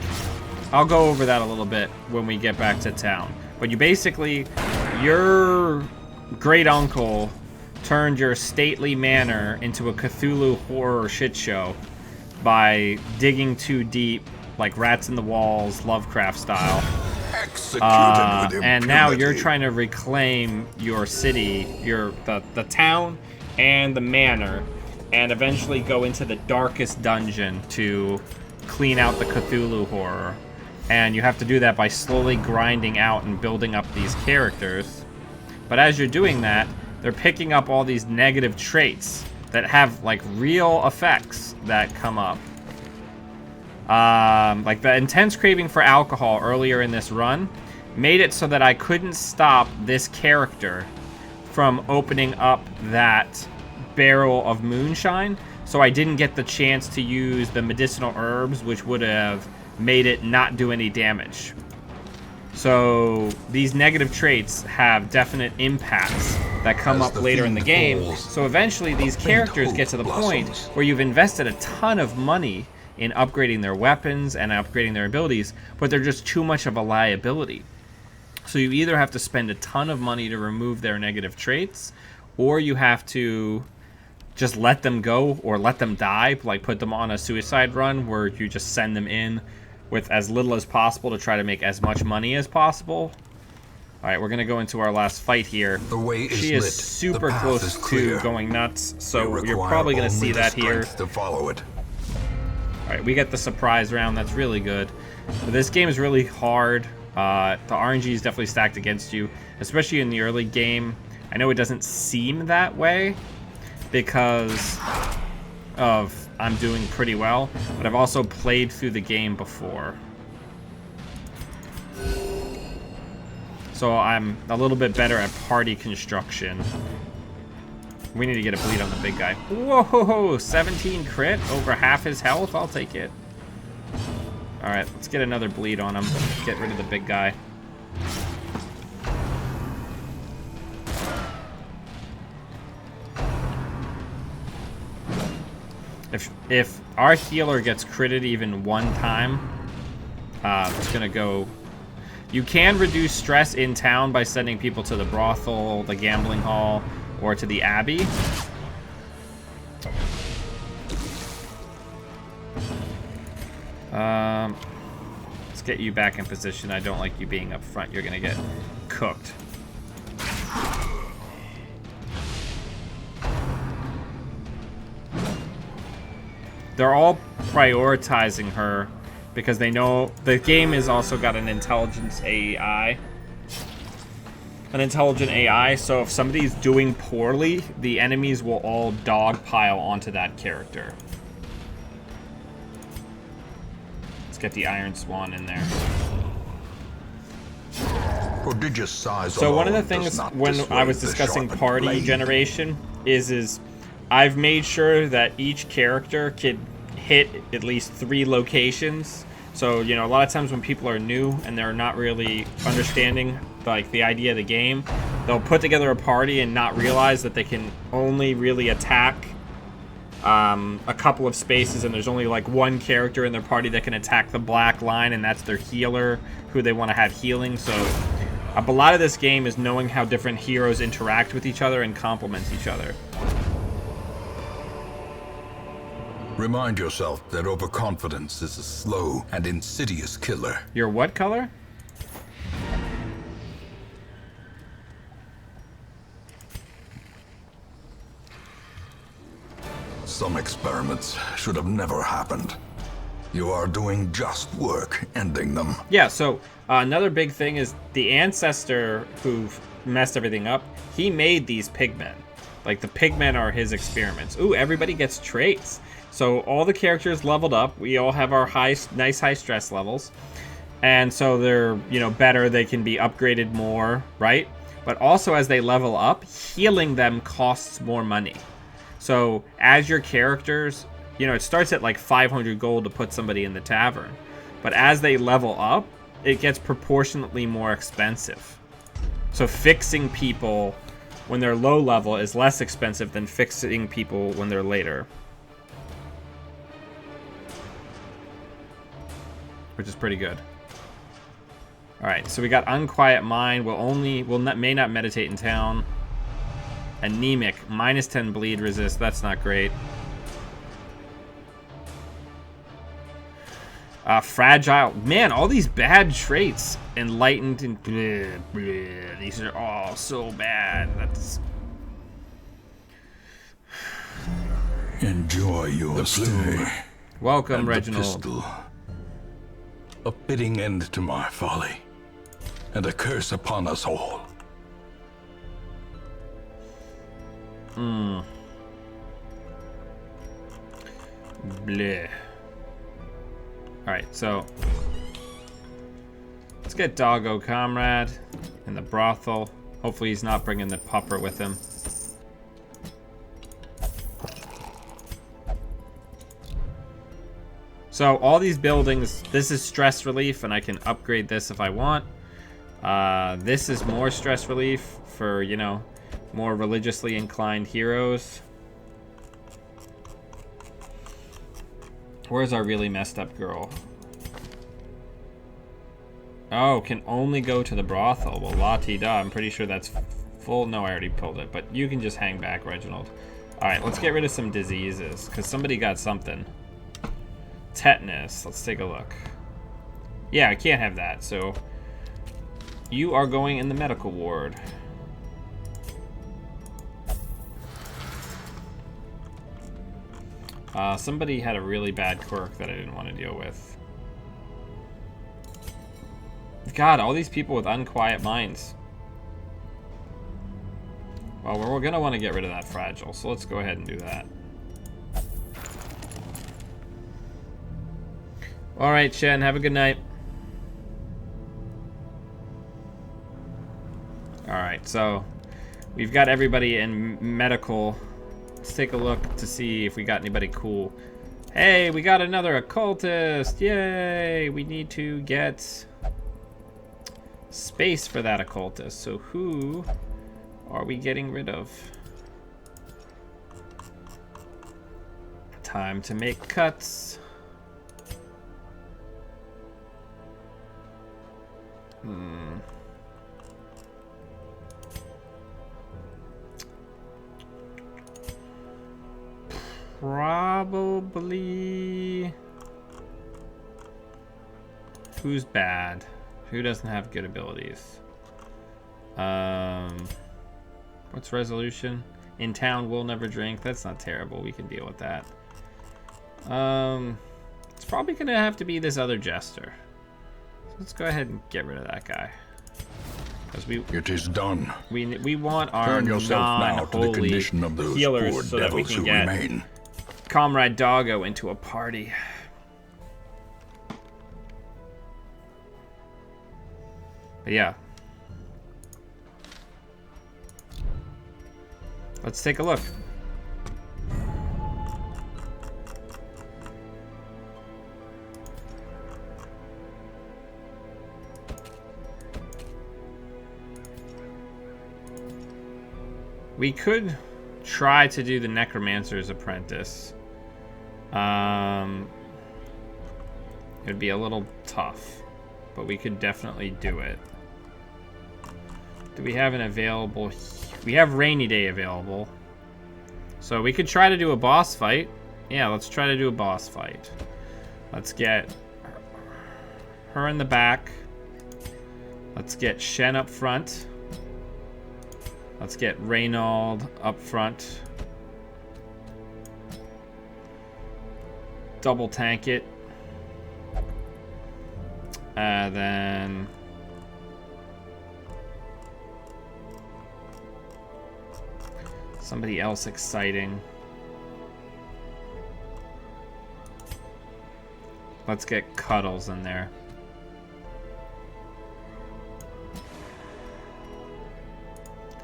I'll go over that a little bit when we get back to town. But you basically, your great uncle turned your stately manor into a Cthulhu horror shit show by digging too deep, like rats in the walls, Lovecraft style. And now you're trying to reclaim your city, the town and the manor, and eventually go into the darkest dungeon to clean out the Cthulhu horror. And you have to do that by slowly grinding out and building up these characters. But as you're doing that, they're picking up all these negative traits that have like real effects that come up. Like the intense craving for alcohol earlier in this run made it so that I couldn't stop this character from opening up that barrel of moonshine. So I didn't get the chance to use the medicinal herbs, which would have made it not do any damage. So these negative traits have definite impacts that come up later in the game. So eventually these characters get to the point where you've invested a ton of money in upgrading their weapons and upgrading their abilities, but they're just too much of a liability. So you either have to spend a ton of money to remove their negative traits, or you have to just let them go or let them die, like put them on a suicide run where you just send them in with as little as possible to try to make as much money as possible. All right, we're gonna go into our last fight here. The way is she is lit. super The path close is clear. to going nuts, so you're Require probably gonna only see the that here. strength to follow it. All right, we get the surprise round. That's really good. But this game is really hard. The RNG is definitely stacked against you, especially in the early game. I know it doesn't seem that way because of I'm doing pretty well, but I've also played through the game before. So I'm a little bit better at party construction. We need to get a bleed on the big guy. Whoa, 17 crit, over half his health, I'll take it. All right, let's get another bleed on him. Get rid of the big guy. If our healer gets critted even one time, it's gonna go. You can reduce stress in town by sending people to the brothel, the gambling hall, or to the abbey. Let's get you back in position. I don't like you being up front. You're gonna get cooked. They're all prioritizing her because they know the game has also got an intelligence AI. An intelligent AI, so if somebody's doing poorly, the enemies will all dogpile onto that character. Let's get the Iron Swan in there. Prodigious size. So one of the things when I was discussing party generation is I've made sure that each character could hit at least 3 locations. So, you know, a lot of times when people are new and they're not really understanding like the idea of the game, they'll put together a party and not realize that they can only really attack a couple of spaces, and there's only like one character in their party that can attack the black line, and that's their healer who they want to have healing. So a lot of this game is knowing how different heroes interact with each other and complement each other. Remind yourself that overconfidence is a slow and insidious killer. Your what color? Some experiments should have never happened. You are doing just work ending them. Yeah, so another big thing is the ancestor who messed everything up, he made these pigmen. Like, the pigmen are his experiments. Ooh, everybody gets traits. So all the characters leveled up. We all have our nice high stress levels. And so they're, you know, better. They can be upgraded more, right? But also as they level up, healing them costs more money. So as your characters, you know, it starts at like 500 gold to put somebody in the tavern. But as they level up, it gets proportionately more expensive. So fixing people when they're low level is less expensive than fixing people when they're later. Which is pretty good. Alright, so we got Unquiet Mind. May not meditate in town. Anemic, -10 bleed resist. That's not great. Fragile. Man, all these bad traits. Enlightened and bleh, bleh. These are all so bad. That's... Enjoy your stay. Welcome, And Reginald. the pistol. A fitting end to my folly. And a curse upon us all. Bleh. Alright, so let's get Doggo Comrade in the brothel. Hopefully he's not bringing the pupper with him. So all these buildings, this is stress relief, and I can upgrade this if I want. This is more stress relief for, you know, more religiously inclined heroes. Where's our really messed up girl? Oh, can only go to the brothel. Well, la-ti-da. I'm pretty sure that's full. No, I already pulled it. But you can just hang back, Reginald. Alright, let's get rid of some diseases. Because somebody got something. Tetanus. Let's take a look. Yeah, I can't have that. So, you are going in the medical ward. Somebody had a really bad quirk that I didn't want to deal with. God, all these people with unquiet minds. Well, we're going to want to get rid of that fragile, so let's go ahead and do that. Alright, Shen, have a good night. Alright, so we've got everybody in medical. Let's take a look to see if we got anybody cool. Hey, we got another occultist. Yay! We need to get space for that occultist. So who are we getting rid of? Time to make cuts. Probably... Who's bad? Who doesn't have good abilities? What's resolution? In town, we'll never drink. That's not terrible. We can deal with that. It's probably gonna have to be this other jester. So let's go ahead and get rid of that guy. Because it is done. We want our Turn yourself now to the condition of those poor healers so that we devils can who get remain. Comrade Doggo into a party. But yeah. Let's take a look. We could try to do the Necromancer's Apprentice. It would be a little tough, but we could definitely do it. Do we have an available? We have Rainy Day available. So we could try to do a boss fight. Yeah, let's try to do a boss fight. Let's get her in the back. Let's get Shen up front. Let's get Reynald up front. Double tank it. Then somebody else exciting. Let's get Cuddles in there.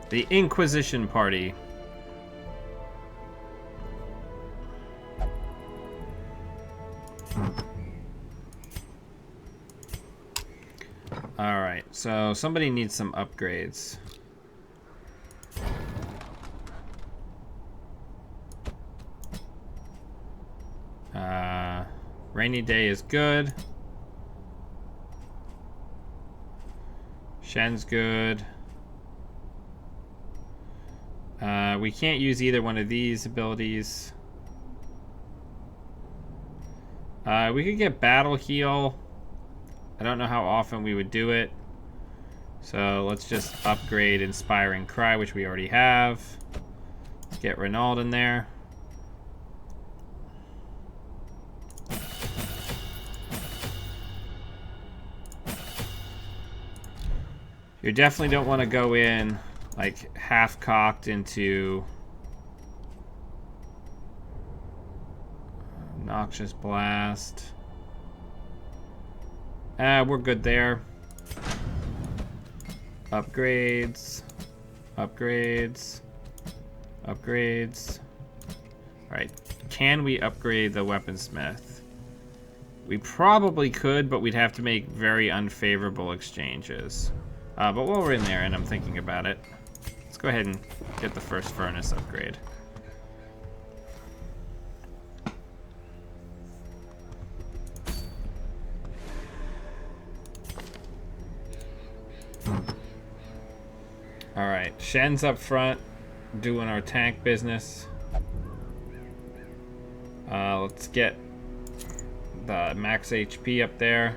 The Inquisition Party. Alright, so somebody needs some upgrades. Rainy Day is good. Shen's good. We can't use either one of these abilities. We could get Battle Heal. I don't know how often we would do it. So let's just upgrade Inspiring Cry, which we already have. Let's get Renault in there. You definitely don't want to go in like half-cocked into Noxious Blast. We're good there. Upgrades. Upgrades. Upgrades. Alright. Can we upgrade the Weaponsmith? We probably could, but we'd have to make very unfavorable exchanges. But while we're in there and I'm thinking about it, let's go ahead and get the first furnace upgrade. Alright, Shen's up front, doing our tank business. Let's get the max HP up there.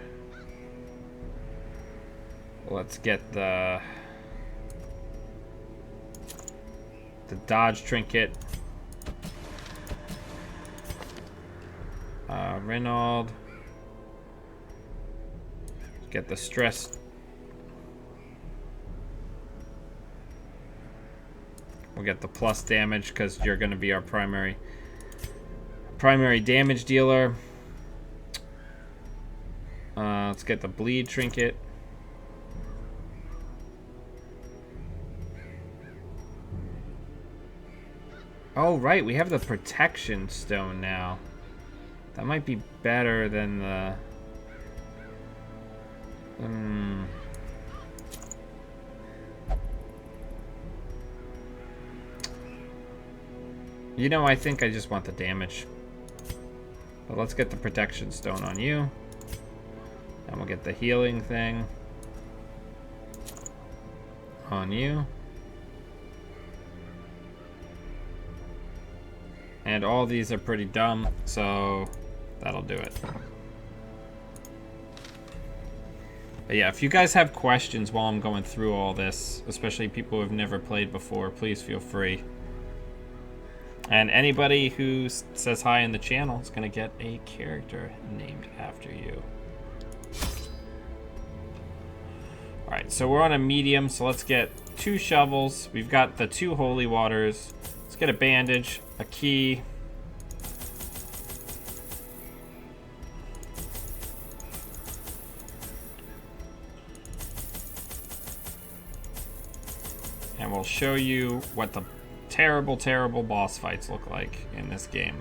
Let's get the dodge trinket. Renault. Get the stress. We'll get the plus damage because you're going to be our primary damage dealer. Let's get the bleed trinket. Oh, right, we have the protection stone now. That might be better than the... You know, I think I just want the damage. But let's get the protection stone on you. And we'll get the healing thing on you. And all these are pretty dumb, so that'll do it. But yeah, if you guys have questions while I'm going through all this, especially people who have never played before, please feel free. And anybody who says hi in the channel is going to get a character named after you. Alright, so we're on a medium, so let's get 2 shovels. We've got the 2 holy waters. Let's get a bandage, a key. And we'll show you what the terrible, terrible boss fights look like in this game.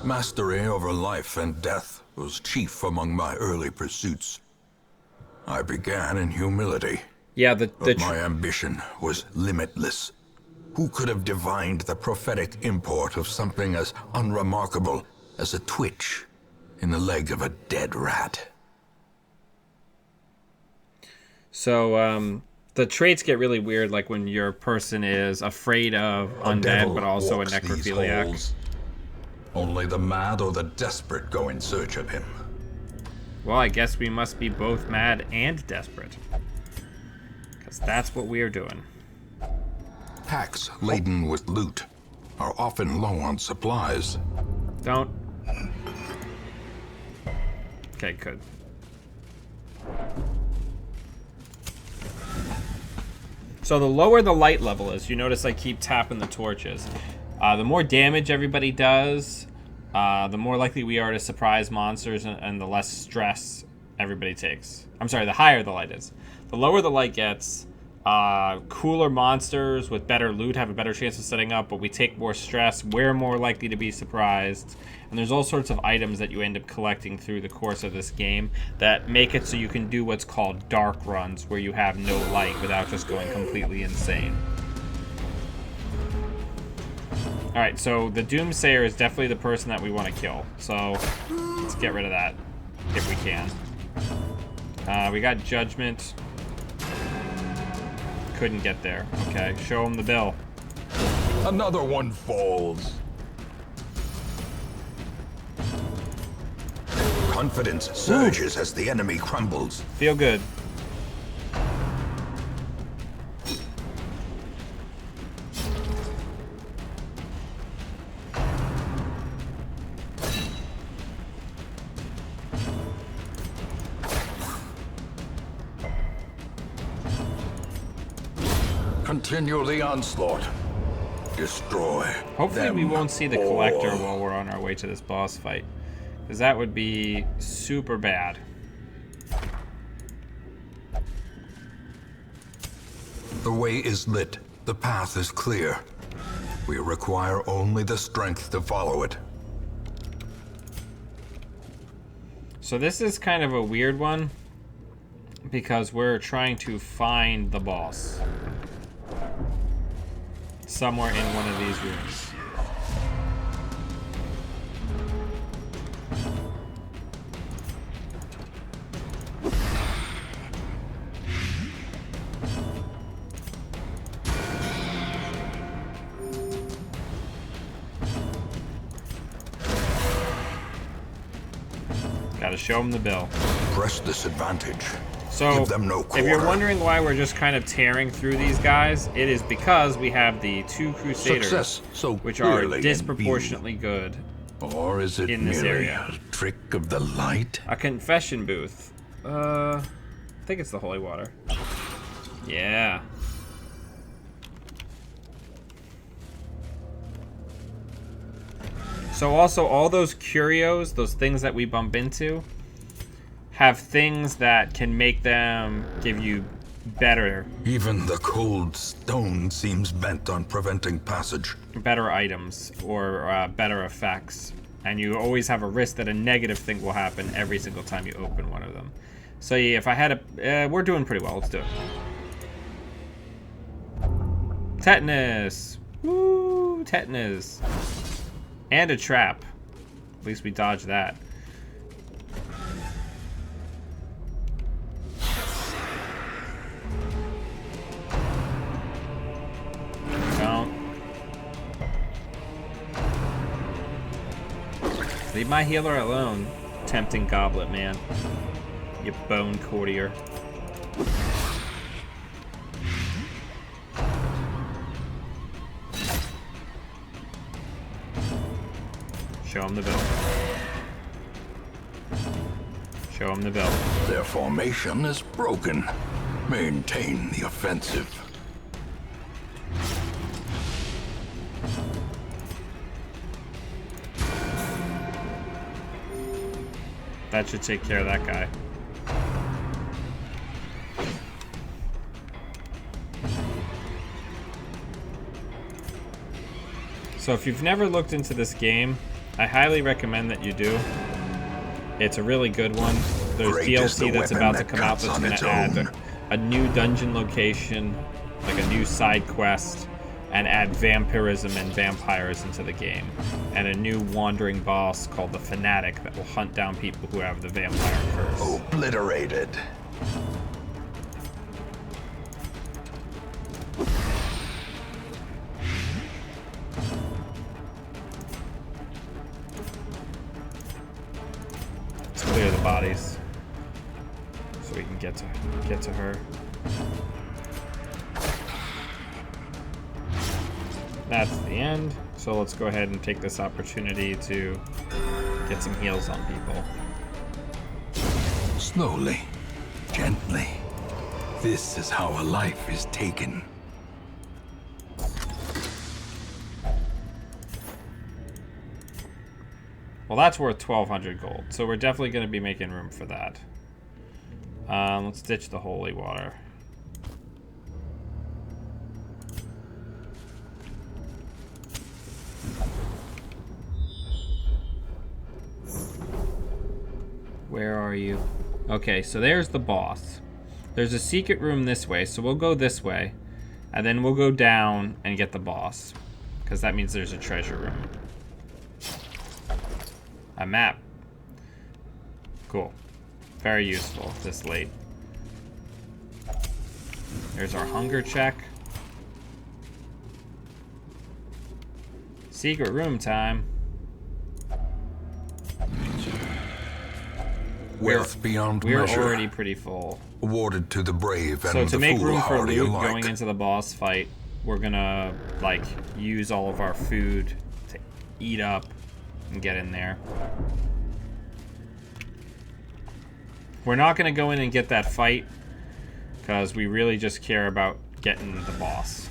Mastery over life and death was chief among my early pursuits. I began in humility. Yeah, but my ambition was limitless. Who could have divined the prophetic import of something as unremarkable as a twitch in the leg of a dead rat? So, the traits get really weird, like when your person is afraid of undead, but also a necrophiliac. Only the mad or the desperate go in search of him. Well, I guess we must be both mad and desperate. Because that's what we're doing. Packs laden with loot are often low on supplies. Don't. Okay, good. So the lower the light level is, you notice I keep tapping the torches. The more damage everybody does, the more likely we are to surprise monsters, and the less stress everybody takes. I'm sorry, the higher the light is. The lower the light gets, cooler monsters with better loot have a better chance of setting up, but we take more stress, we're more likely to be surprised, and there's all sorts of items that you end up collecting through the course of this game that make it so you can do what's called dark runs, where you have no light without just going completely insane. Alright, so the Doomsayer is definitely the person that we want to kill, so let's get rid of that if we can. We got Judgment. Couldn't get there. Okay, show him the bill. Another one falls. Confidence surges as the enemy crumbles. Feel good. Continue the onslaught. Destroy. Hopefully we won't see the collector while we're on our way to this boss fight, because that would be super bad. The way is lit. The path is clear. We require only the strength to follow it. So this is kind of a weird one, because we're trying to find the boss somewhere in one of these rooms. Gotta show him the bill. Press this advantage. So, Give them no if you're quarter. wondering why we're just kind of tearing through these guys, it is because we have the two Crusaders, Success so which are clearly in disproportionately good. view. Or is it in this merely area. a trick of the light? A confession booth. I think it's the holy water. Yeah. So also, all those curios, those things that we bump into, have things that can make them give you better Even the cold stone seems bent on preventing passage. items or better effects. And you always have a risk that a negative thing will happen every single time you open one of them. So yeah, if I had a... we're doing pretty well. Let's do it. Tetanus! Woo! Tetanus. And a trap. At least we dodged that. Don't. Leave my healer alone, tempting goblet man. You bone courtier. Show him the bill. Show him the bill. Their formation is broken. Maintain the offensive. That should take care of that guy. So if you've never looked into this game, I highly recommend that you do. It's a really good one. There's Great is the DLC that's weapon about to that come out cuts that's on going its to add own. a new dungeon location, like a new side quest, and add vampirism and vampires into the game. And a new wandering boss called the Fanatic that will hunt down people who have the vampire curse. Obliterated. Let's clear the bodies so we can get to her. That's the end. So let's go ahead and take this opportunity to get some heals on people. Slowly, gently. This is how a life is taken. Well, that's worth 1,200 gold, so we're definitely going to be making room for that. Let's ditch the holy water. Where are you? Okay, so there's the boss. There's a secret room this way, so we'll go this way. And then we'll go down and get the boss. Because that means there's a treasure room. A map. Cool. Very useful this late. There's our hunger check. Secret room time. Wealth beyond We're measure, already pretty full. awarded to the brave and So to the make room for foolhardy loot alike. going into the boss fight, we're gonna like use all of our food to eat up and get in there. We're not gonna go in and get that fight because we really just care about getting the boss.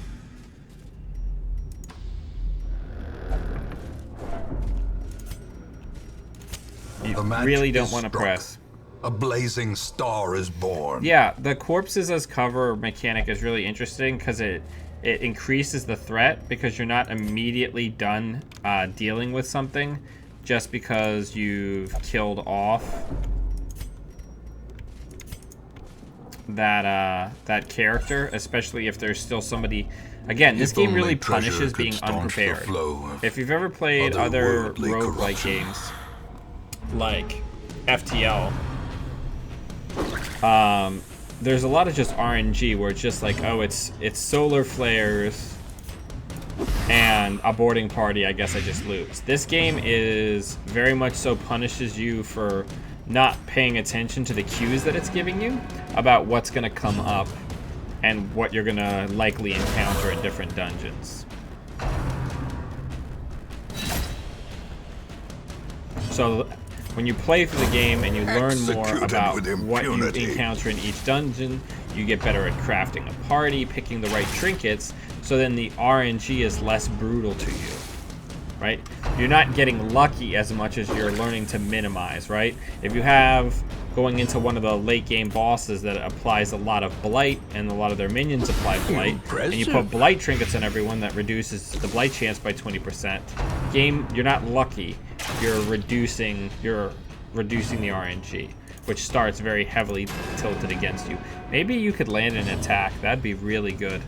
You The match really don't is want to struck. press. A blazing star is born. Yeah, the corpses as cover mechanic is really interesting because it increases the threat because you're not immediately done dealing with something just because you've killed off that character, especially if there's still somebody. Again, this If game only really treasure punishes could being staunch the unprepared. flow of If you've ever played other otherworldly roguelike corruption. games like FTL, there's a lot of just RNG where it's just like, oh, it's solar flares and a boarding party, I guess I just lose. This game is very much so punishes you for not paying attention to the cues that it's giving you about what's going to come up and what you're going to likely encounter in different dungeons. So when you play through the game and you learn more Executed about with what you impunity. encounter in each dungeon, you get better at crafting a party, picking the right trinkets, so then the RNG is less brutal to you, right? You're not getting lucky as much as you're learning to minimize, right? If you have going into one of the late game bosses that applies a lot of blight and a lot of their minions apply blight, and you put blight trinkets on everyone that reduces the blight chance by 20%, game, you're not lucky. You're reducing the RNG, which starts very heavily tilted against you. Maybe you could land an attack. That'd be really good.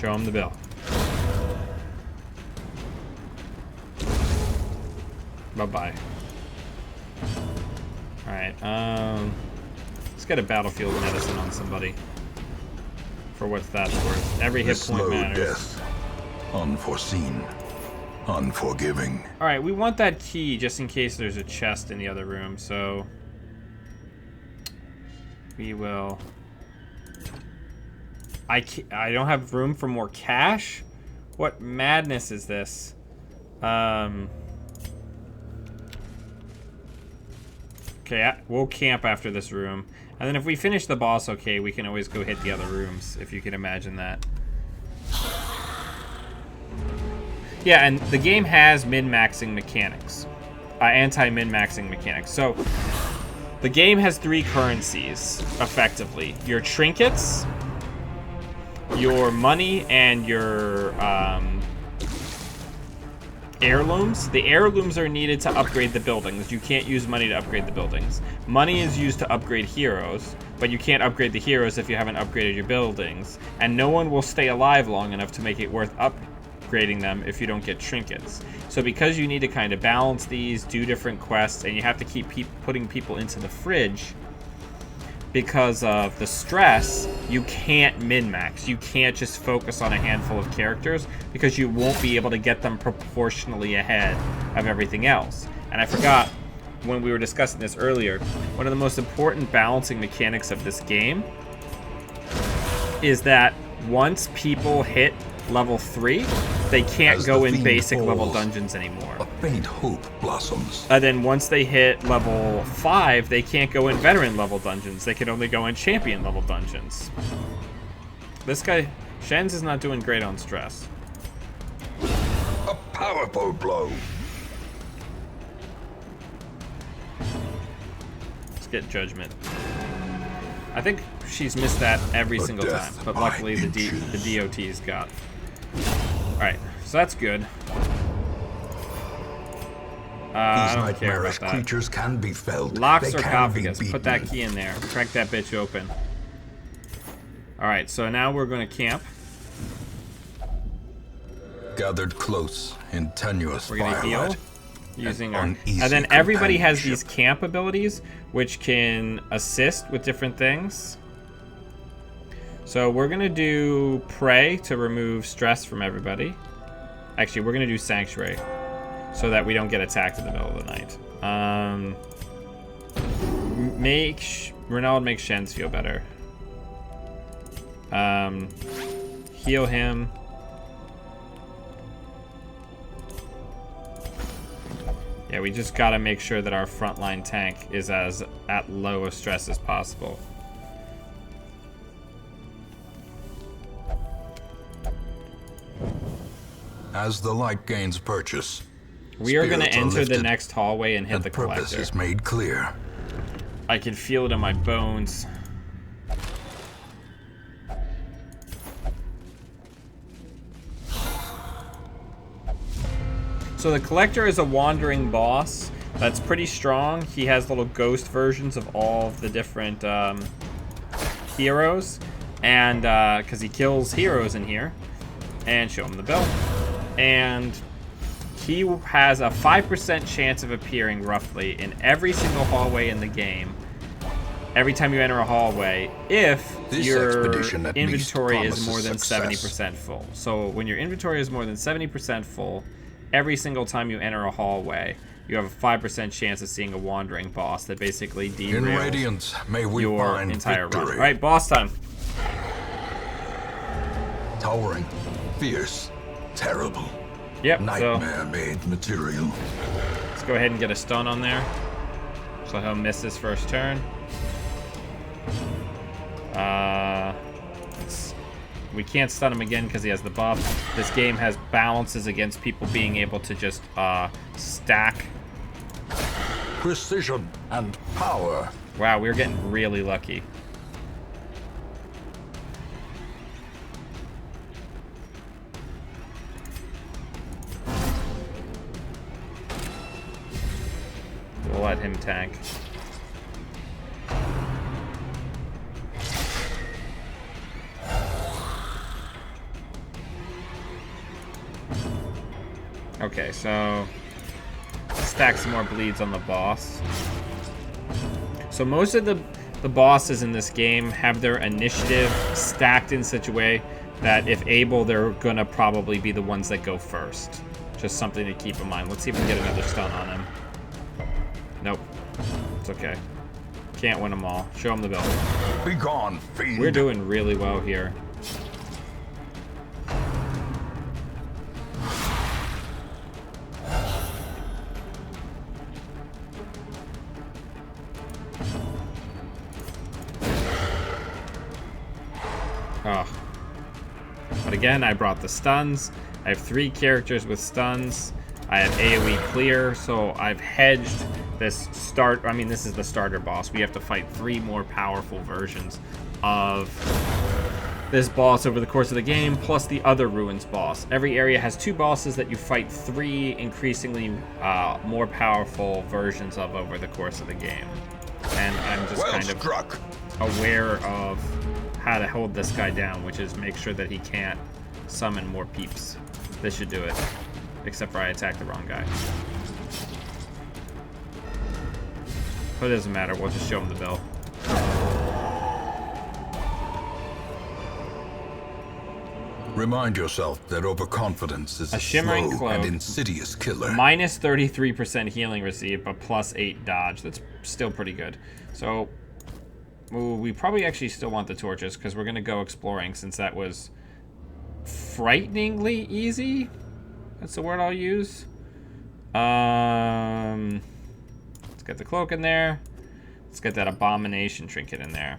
Show him the bill. Bye-bye. Alright, let's get a battlefield medicine on somebody. For what that's worth. Every hit The point slow matters. death, unforeseen, unforgiving. Alright, we want that key just in case there's a chest in the other room, so we will. I don't have room for more cash? What madness is this? Okay, we'll camp after this room. And then if we finish the boss okay, we can always go hit the other rooms, if you can imagine that. Yeah, and the game has min-maxing mechanics. Anti-min-maxing mechanics. So, the game has 3 currencies, effectively. Your trinkets, your money, and your heirlooms. The heirlooms are needed to upgrade the buildings. You can't use money to upgrade the buildings. Money is used to upgrade heroes, but you can't upgrade the heroes if you haven't upgraded your buildings. And no one will stay alive long enough to make it worth upgrading them if you don't get trinkets. So because you need to kind of balance these, do different quests, and you have to keep putting people into the fridge, because of the stress, you can't min-max. You can't just focus on a handful of characters because you won't be able to get them proportionally ahead of everything else. And I forgot when we were discussing this earlier, one of the most important balancing mechanics of this game is that once people hit level 3, they can't As go the in fiend basic level falls, dungeons anymore. A faint hope blossoms. And then once they hit level 5, they can't go in veteran level dungeons. They can only go in champion level dungeons. This guy, Shen's, is not doing great on stress. A powerful blow. Let's get judgment. I think she's missed that every single time, but luckily the DOT's got. Alright, so that's good. I These don't care nightmarish about that. creatures can be felled. Lock They can be sarcophagus. Put that beaten. key in there. Crack that bitch open. Alright, so now we're going to camp. Gathered close in tenuous We're going to firelight. heal. Using our, uneasy and then everybody has these companionship. camp abilities, which can assist with different things. So we're gonna do Pray to remove stress from everybody. Actually, we're gonna do Sanctuary, so that we don't get attacked in the middle of the night. Renald makes Shen's feel better. Heal him. Yeah, we just gotta make sure that our frontline tank is as at low a stress as possible. As the light gains purchase, We are gonna spirits are enter the lifted next hallway and hit and the purpose collector. is made clear. I can feel it in my bones. So the collector is a wandering boss that's pretty strong. He has little ghost versions of all of the different heroes, and because he kills heroes in here. And show him the bell. And he has a 5% chance of appearing roughly in every single hallway in the game. Every time you enter a hallway, if This your expedition at least inventory is promises more than success. 70% full. So when your inventory is more than 70% full, every single time you enter a hallway, you have a 5% chance of seeing a wandering boss that basically In derails Radiance, may we your find entire victory. run. All right, boss time. Towering, fierce, terrible, Yep, so nightmare-made material. let's go ahead and get a stun on there. So he'll miss his first turn. We can't stun him again because he has the buff. This game has balances against people being able to just stack. Precision and power. Wow, we're getting really lucky. We'll let him tank. Okay, so stack some more bleeds on the boss. So most of the bosses in this game have their initiative stacked in such a way that if able, they're gonna probably be the ones that go first. Just something to keep in mind. Let's see if we can get another stun on him. Nope. It's okay. Can't win them all. Show him the bill. Be gone, fiend. We're doing really well here. Oh. But again, I brought the stuns. I have 3 characters with stuns. I have AoE clear, so I've hedged this start. I mean, this is the starter boss. We have to fight 3 more powerful versions of this boss over the course of the game, plus the other Ruins boss. Every area has 2 bosses that you fight 3 increasingly more powerful versions of over the course of the game. And I'm just Well kind of struck. aware of how to hold this guy down, which is make sure that he can't summon more peeps. This should do it. Except for I attacked the wrong guy. But it doesn't matter, we'll just show him the bill. Remind yourself that overconfidence is A a shimmering slow cloak. and insidious killer. Minus 33% healing received, but plus 8 dodge. That's still pretty good. So, we probably actually still want the torches, because we're going to go exploring, since that was frighteningly easy. That's the word I'll use. Let's get the cloak in there. Let's get that abomination trinket in there.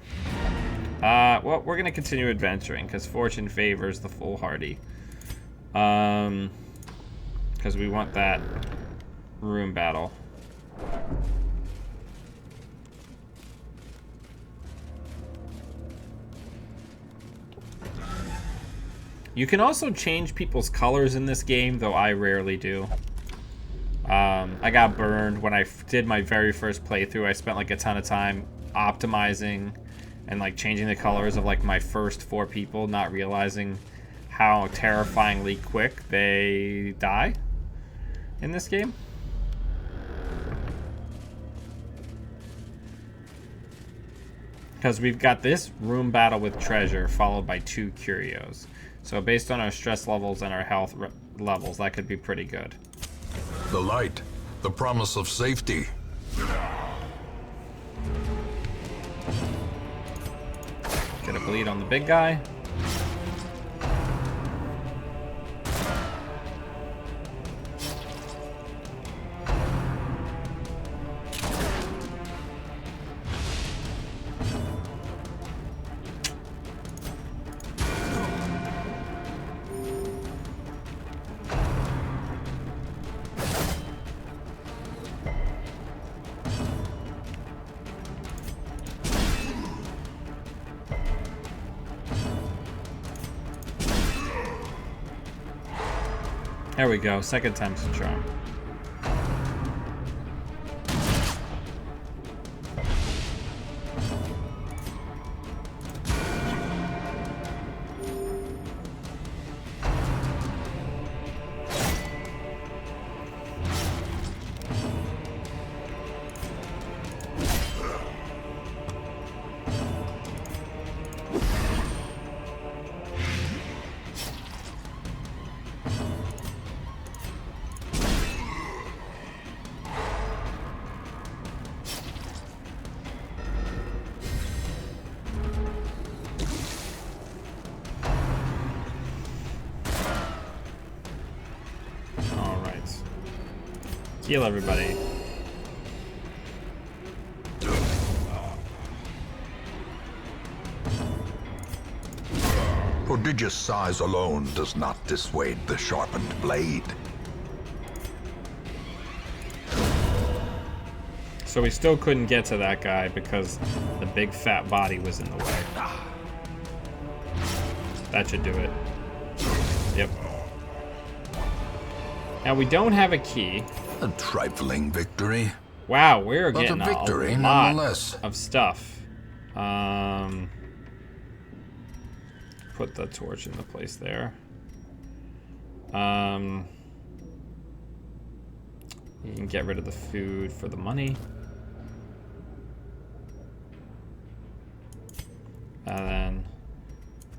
Well, we're gonna continue adventuring because fortune favors the foolhardy. Because we want that room battle. You can also change people's colors in this game, though I rarely do. I got burned when I did my very first playthrough. I spent like a ton of time optimizing and like changing the colors of like my first 4 people, not realizing how terrifyingly quick they die in this game. Because we've got this room battle with treasure followed by 2 curios. So based on our stress levels and our health levels, that could be pretty good. The light, the promise of safety. Get a bleed on the big guy. There we go, second time's the charm. Heal everybody. Prodigious size alone does not dissuade the sharpened blade. So we still couldn't get to that guy because the big fat body was in the way. That should do it. Yep. Now we don't have a key. A trifling victory. Wow, we're But getting a victory a lot nonetheless. of stuff. Put the torch in the place there. You can get rid of the food for the money. And then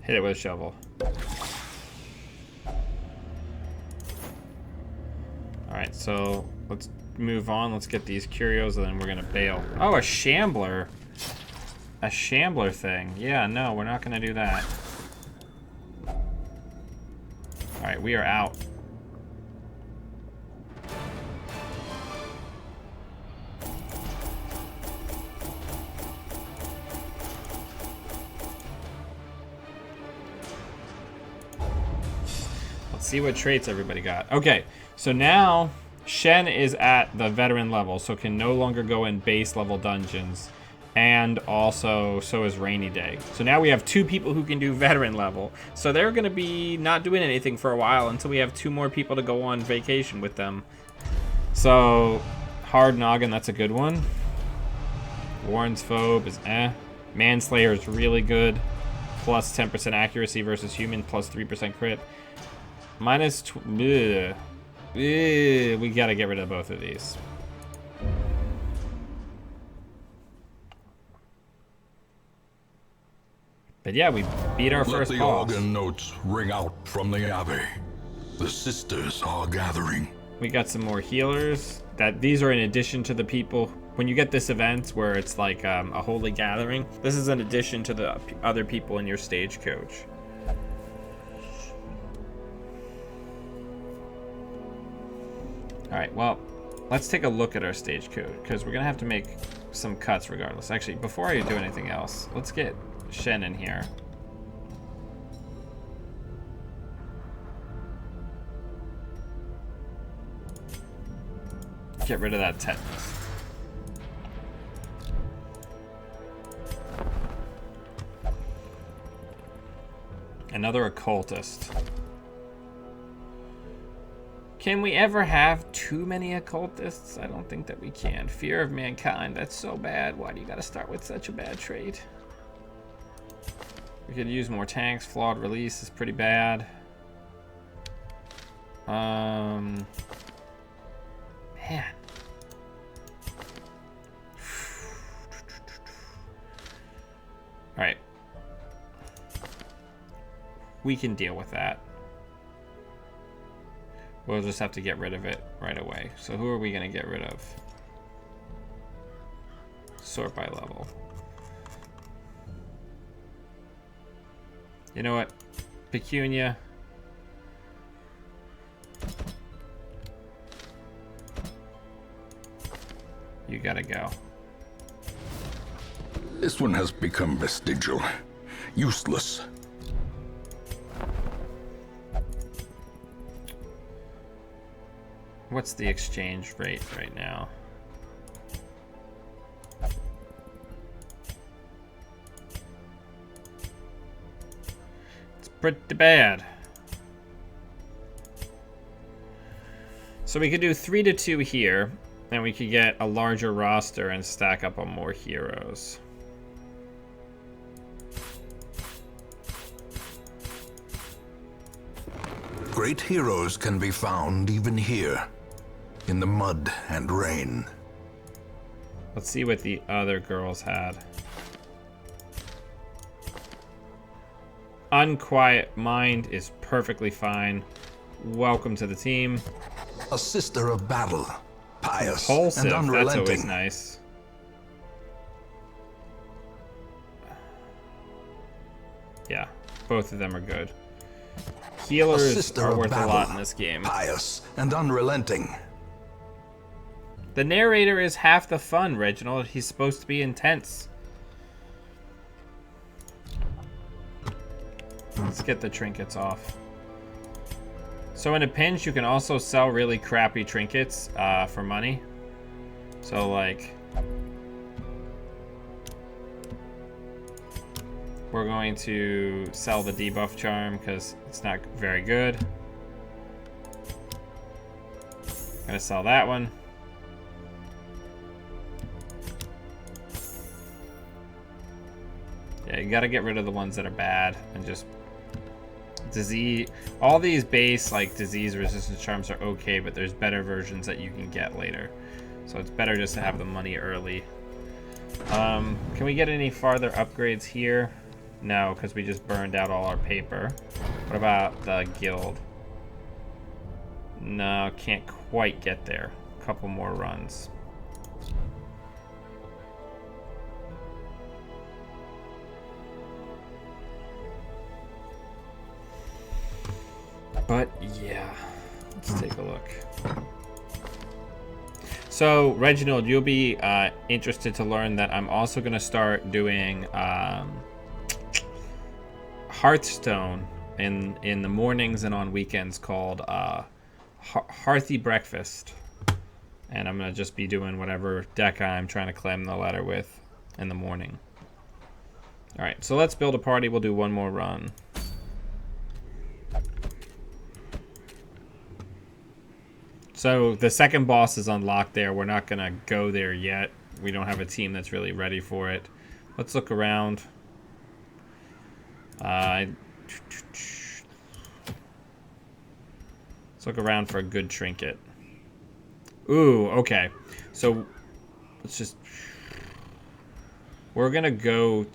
hit it with a shovel. Alright, so let's move on. Let's get these curios and then we're gonna bail. Oh, a shambler. A shambler thing. Yeah, no, we're not gonna do that. Alright, we are out. Let's see what traits everybody got. Okay, so now Shen is at the veteran level, so can no longer go in base level dungeons. And also, so is Rainy Day. So now we have 2 people who can do veteran level. So they're going to be not doing anything for a while until we have 2 more people to go on vacation with them. So, Hard Noggin, that's a good one. Warren's Phobe is eh. Manslayer is really good. Plus 10% accuracy versus human, plus 3% crit. Minus... we gotta get rid of both of these. But yeah, we beat our first Let the boss. organ notes ring out from the abbey. The sisters are gathering. We got some more healers. These are in addition to the people. When you get this event where it's like a holy gathering, this is in addition to the other people in your stagecoach. Alright, well, let's take a look at our stage code, because we're going to have to make some cuts regardless. Actually, before I do anything else, let's get Shen in here. Get rid of that tetanus. Another occultist. Can we ever have too many occultists? I don't think that we can. Fear of mankind, that's so bad. Why do you gotta start with such a bad trait? We could use more tanks. Flawed release is pretty bad. Man. Alright. We can deal with that. We'll just have to get rid of it right away. So who are we going to get rid of? Sort by level. You know what? Pecunia. You gotta go. This one has become vestigial. Useless. What's the exchange rate right now? It's pretty bad. So we could do 3-2 here, and we could get a larger roster and stack up on more heroes. Great heroes can be found even here, in the mud and rain. Let's see what the other girls had. Unquiet Mind is perfectly fine. Welcome to the team. A sister of battle, pious Impulsive, and that's unrelenting. always nice. Yeah, both of them are good. Healers are worth a lot in this game. Pious and unrelenting. The narrator is half the fun, Reginald. He's supposed to be intense. Let's get the trinkets off. So in a pinch, you can also sell really crappy trinkets for money. So like, we're going to sell the debuff charm because it's not very good. Gonna sell that one. Yeah, you gotta get rid of the ones that are bad and just disease. All these base like disease resistance charms are okay, but there's better versions that you can get later. So it's better just to have the money early. Can we get any farther upgrades here? No, because we just burned out all our paper. What about the guild? No, can't quite get there. A couple more runs. But yeah, let's take a look. So Reginald, you'll be interested to learn that I'm also going to start doing Hearthstone in the mornings and on weekends called Hearthy Breakfast. And I'm going to just be doing whatever deck I'm trying to climb the ladder with in the morning. Alright, so let's build a party. We'll do one more run. So the second boss is unlocked there. We're not going to go there yet. We don't have a team that's really ready for it. Let's look around. Let's look around for a good trinket. Ooh, okay. So let's just... We're going to go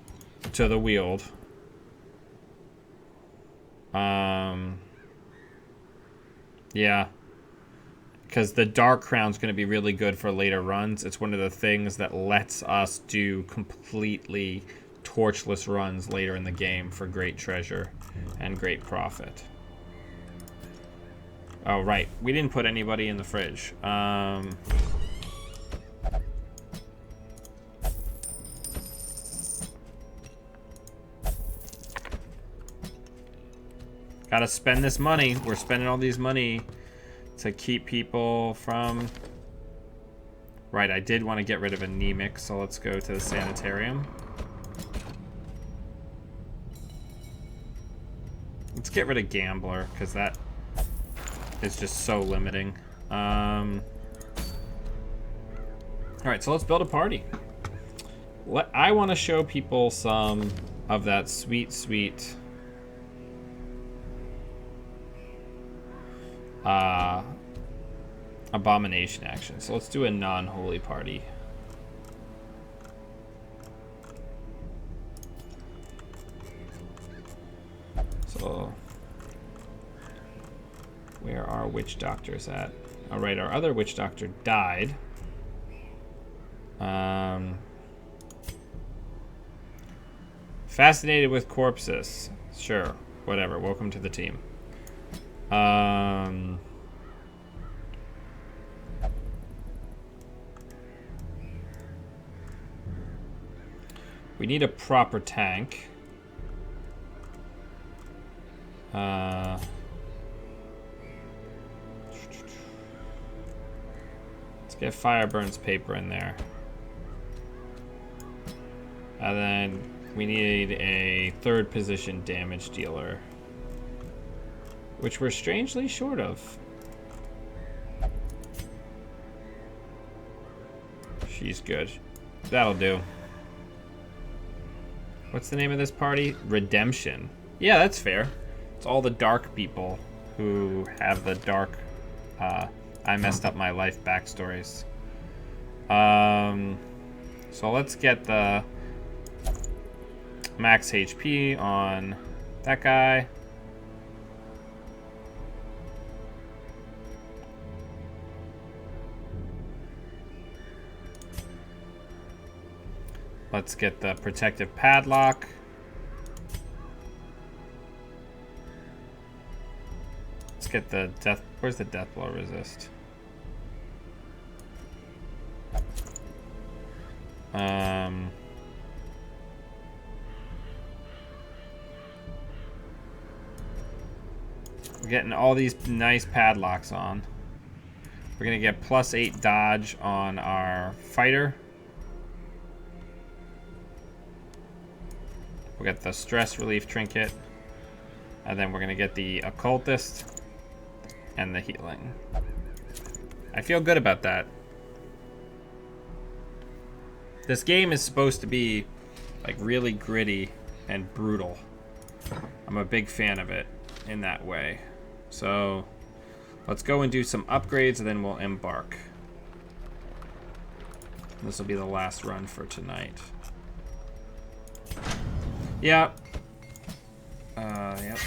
to the Weald. Yeah. Because the Dark Crown's going to be really good for later runs. It's one of the things that lets us do completely torchless runs later in the game for great treasure and great profit. Oh, right. We didn't put anybody in the fridge. Gotta spend this money. We're spending all these money to keep people from... Right, I did want to get rid of anemic, so let's go to the sanitarium. Let's get rid of gambler, because that is just so limiting. Alright, so let's build a party. I want to show people some of that sweet, sweet... abomination action. So let's do a non-holy party. So where are witch doctors at? All right, our other witch doctor died. Fascinated with corpses. Sure, whatever. Welcome to the team. We need a proper tank. Let's get Fireburn's paper in there. And then we need a third position damage dealer, which we're strangely short of. She's good. That'll do. What's the name of this party? Redemption. Yeah, that's fair. It's all the dark people who have the dark, I messed up my life backstories. So let's get the max HP on that guy. Let's get the protective padlock. Let's get the death. Where's the death blow resist? We're getting all these nice padlocks on. We're gonna get +8 dodge on our fighter. We'll get the stress relief trinket, and then we're gonna get the occultist and the healing. I feel good about that. This game is supposed to be like really gritty and brutal. I'm a big fan of it in that way. So let's go and do some upgrades and then we'll embark. This will be the last run for tonight. Yep. Yep.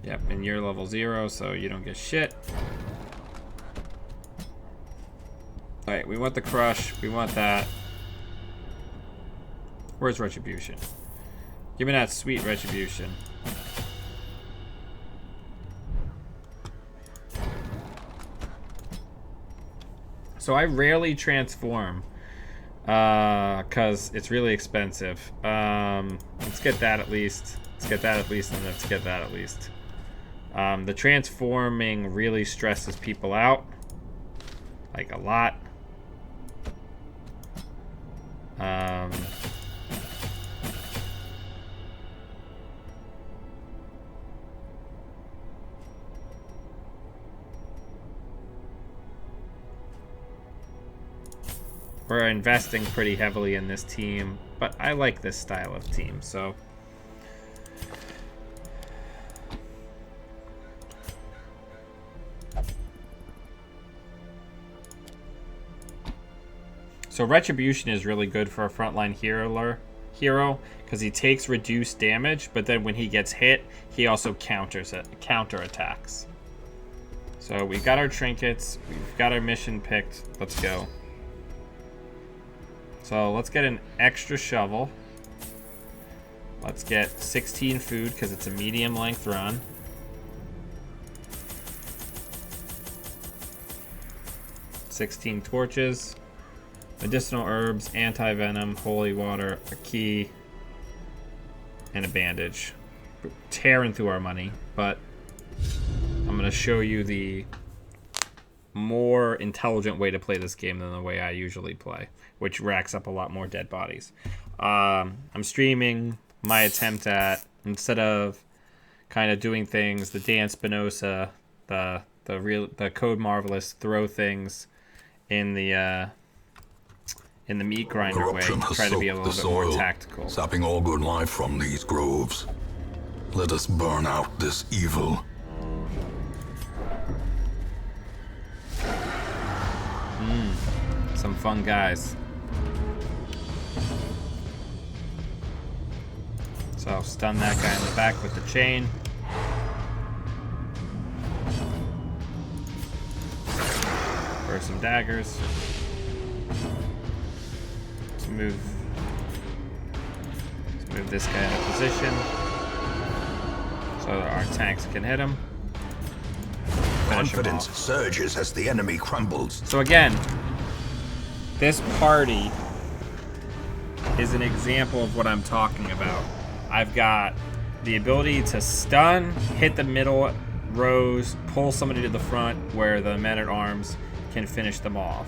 Yep, and you're level 0, so you don't get shit. Alright, we want the crush. We want that. Where's retribution? Give me that sweet retribution. So I rarely transform because it's really expensive. Let's get that at least. Let's get that at least, and let's get that at least. The transforming really stresses people out, like a lot. We're investing pretty heavily in this team, but I like this style of team, so. So Retribution is really good for a frontline hero because he takes reduced damage, but then when he gets hit, he also counter attacks. So we've got our trinkets, we've got our mission picked. Let's go. So let's get an extra shovel. Let's get 16 food because it's a medium length run. $16 torches, medicinal herbs, anti-venom, holy water, a key, and a bandage. We're tearing through our money, but I'm going to show you the more intelligent way to play this game than the way I usually play, which racks up a lot more dead bodies. I'm streaming my attempt at, instead of kind of doing things the Dan Spinoza, the Code Marvelous throw things in the meat grinder way, try to be a little bit more tactical. Sapping all good life from these groves. Let us burn out this evil. Some fun guys. So I'll stun that guy in the back with the chain. For some daggers. Let's move this guy into position so that our tanks can hit him. Confidence surges as the enemy crumbles. So again, this party is an example of what I'm talking about. I've got the ability to stun, hit the middle rows, pull somebody to the front where the men-at-arms can finish them off.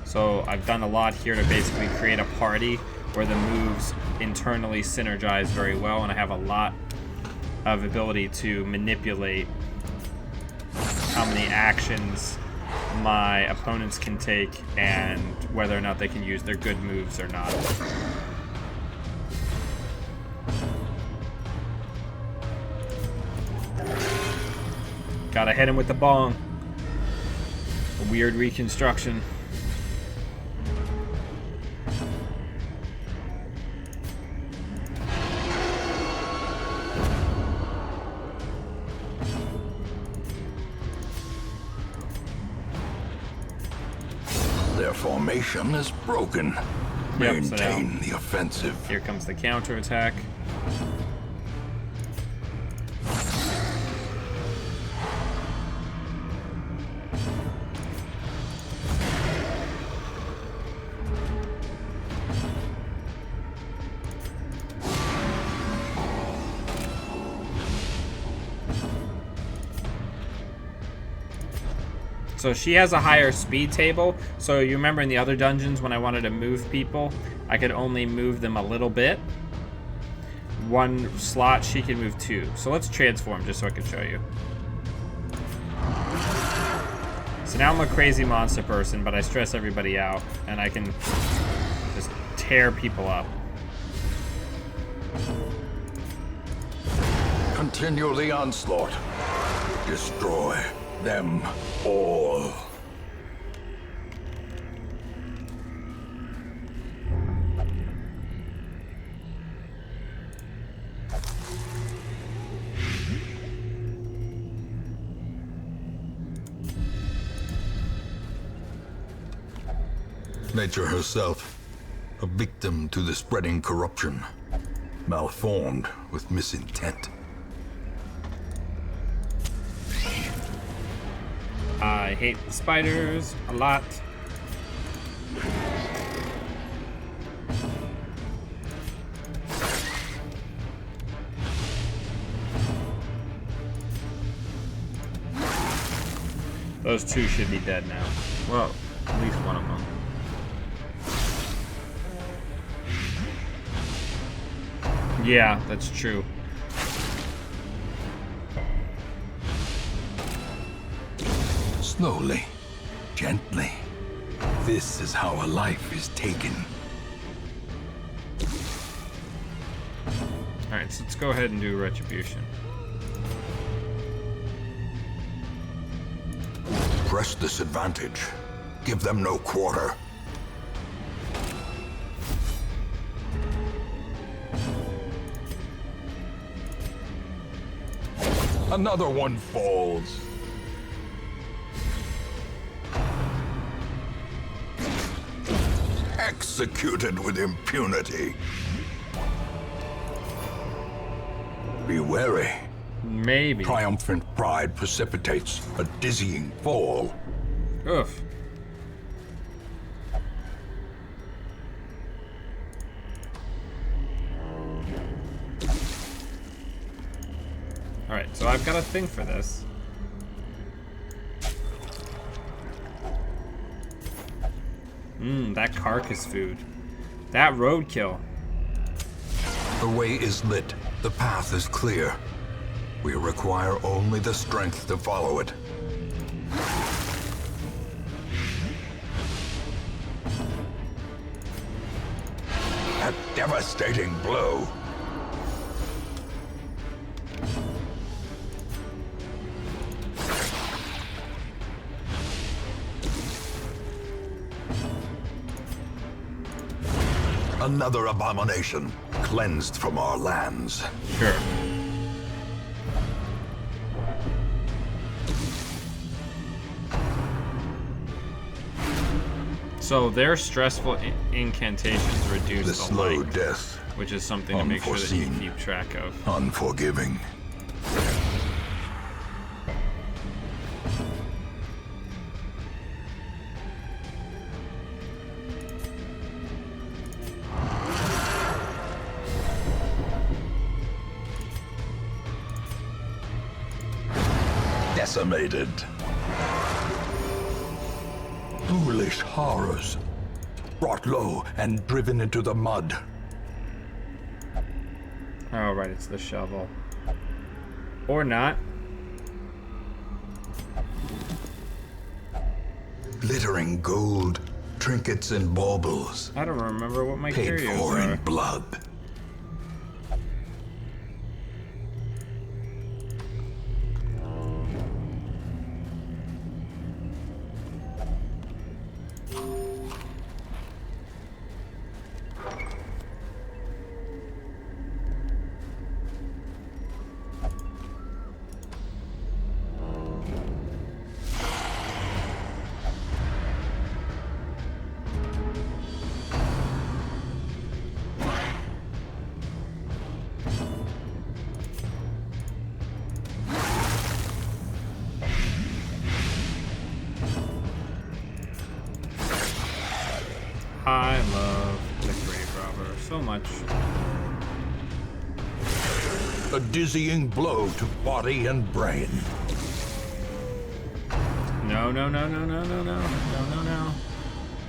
So I've done a lot here to basically create a party where the moves internally synergize very well, and I have a lot of ability to manipulate how many actions my opponents can take and whether or not they can use their good moves or not. Gotta hit him with the bong. A weird reconstruction. Their formation is broken. Maintain the offensive. Here comes the counterattack. So she has a higher speed table. So you remember in the other dungeons when I wanted to move people, I could only move them a little bit. One slot, she can move two. So let's transform just so I can show you. So now I'm a crazy monster person, but I stress everybody out and I can just tear people up. Continue the onslaught. Destroy them all. Nature herself, a victim to the spreading corruption, malformed with misintent. I hate the spiders a lot. Those two should be dead now. Well, at least one of them. Yeah, that's true. Slowly, gently. This is how a life is taken. Alright, so let's go ahead and do retribution. Press this advantage. Give them no quarter. Another one falls. executed with impunity. Be wary. Maybe. Triumphant pride precipitates a dizzying fall. Oof. Alright, so I've got a thing for this. That carcass food. That roadkill. The way is lit. The path is clear. We require only the strength to follow it. A devastating blow. Another abomination, cleansed from our lands. Sure. So their stressful incantations reduce The the slow light, death, which is something to make sure that you unforeseen. keep track of. unforgiving. Decimated. Foolish horrors, brought low and driven into the mud. Oh, right, it's the shovel. Or not. Glittering gold, trinkets and baubles, I don't remember what my paid curios for in are. blood. I love the Grave Robber so much. A dizzying blow to body and brain. No, no, no, no, no, no, no, no, no, no.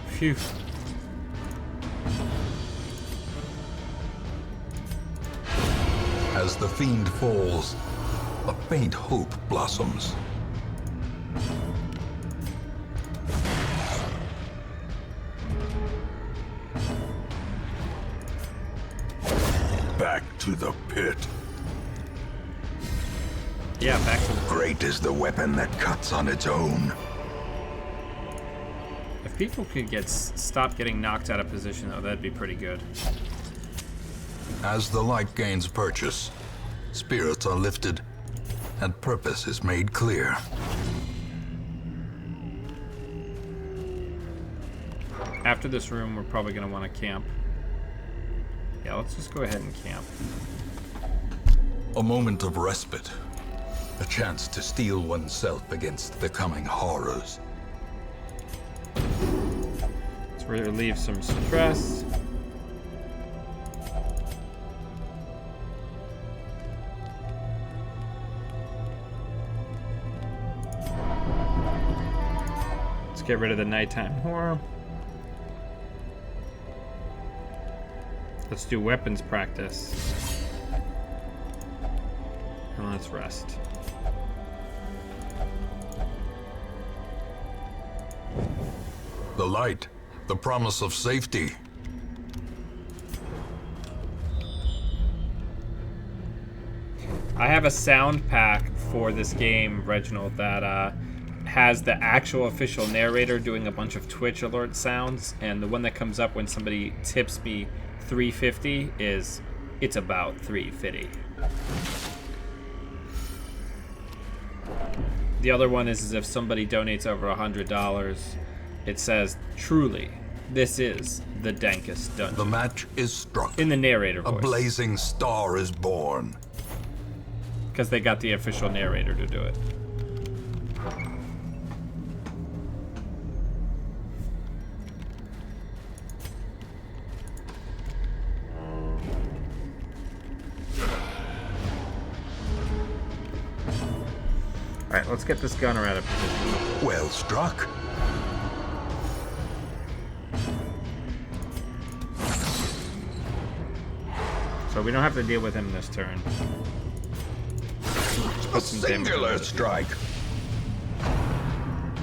Phew. As the fiend falls, a faint hope blossoms. Back to the pit. Yeah, back to the... Great is the weapon that cuts on its own. If people could stop getting knocked out of position, though, that'd be pretty good. As the light gains purchase, spirits are lifted, and purpose is made clear. After this room, we're probably going to want to camp. Yeah, let's just go ahead and camp. A moment of respite. A chance to steel oneself against the coming horrors. Let's relieve some stress. Let's get rid of the nighttime horror. Let's do weapons practice. And let's rest. The light, the promise of safety. I have a sound pack for this game, Reginald, that has the actual official narrator doing a bunch of Twitch alert sounds, and the one that comes up when somebody tips me $3.50 is "It's about 3.50." The other one is if somebody donates over $100, it says "Truly, This is the dankest The dungeon. match is struck. In the narrator A voice. blazing star is born. Because they got the official narrator to do it. Alright, let's get this gunner out of position. Well struck. So we don't have to deal with him this turn. A some damage singular on it. strike.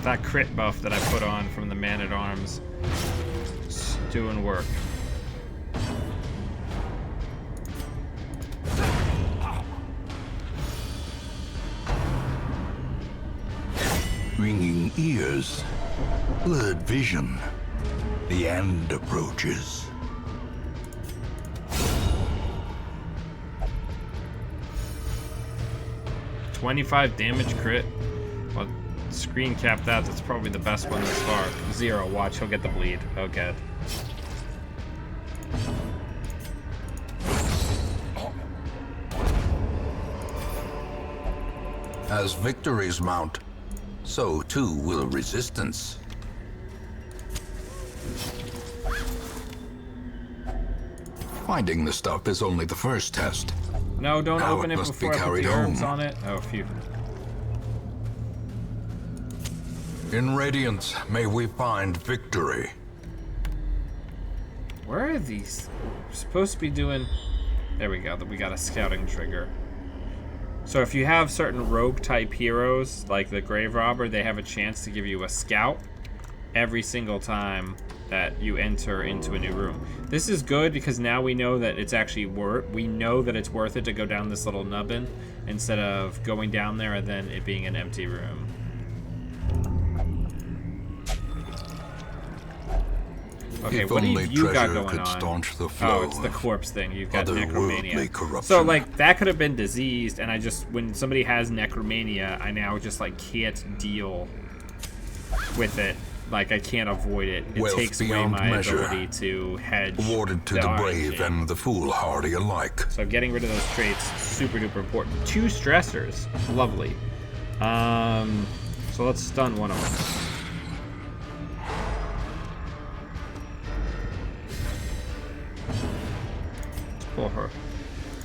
That crit buff that I put on from the Man-at-Arms is doing work. Ringing ears. Blurred vision. The end approaches. $25 damage crit. Well, screen cap that. That's probably the best one this far. 0. Watch, he'll get the bleed. Oh, good. As victories mount, so too will resistance. Finding the stuff is only the first test. No, don't Now open it it must be before I put carried the herbs home. on it. Oh, phew. In Radiance, may we find victory. Where are these? We're supposed to be doing... There we go. We got a scouting trigger. So if you have certain rogue-type heroes, like the Grave Robber, they have a chance to give you a scout every single time that you enter into a new room. This is good because now we know that it's actually we know that it's worth it to go down this little nubbin instead of going down there and then it being an empty room. Okay, If what do only you got treasure going could on? staunch the flow Oh, it's the of corpse thing. You've got otherworldly necromania. corruption. So like that could have been diseased, and I just when somebody has necromania, I now just like can't deal with it. Like I can't avoid it. It Wealth takes away beyond my measure. ability to hedge. awarded to the orange brave shit. and the foolhardy alike. So getting rid of those traits super duper important. 2 stressors, lovely. So let's stun one of them. Let's pull her.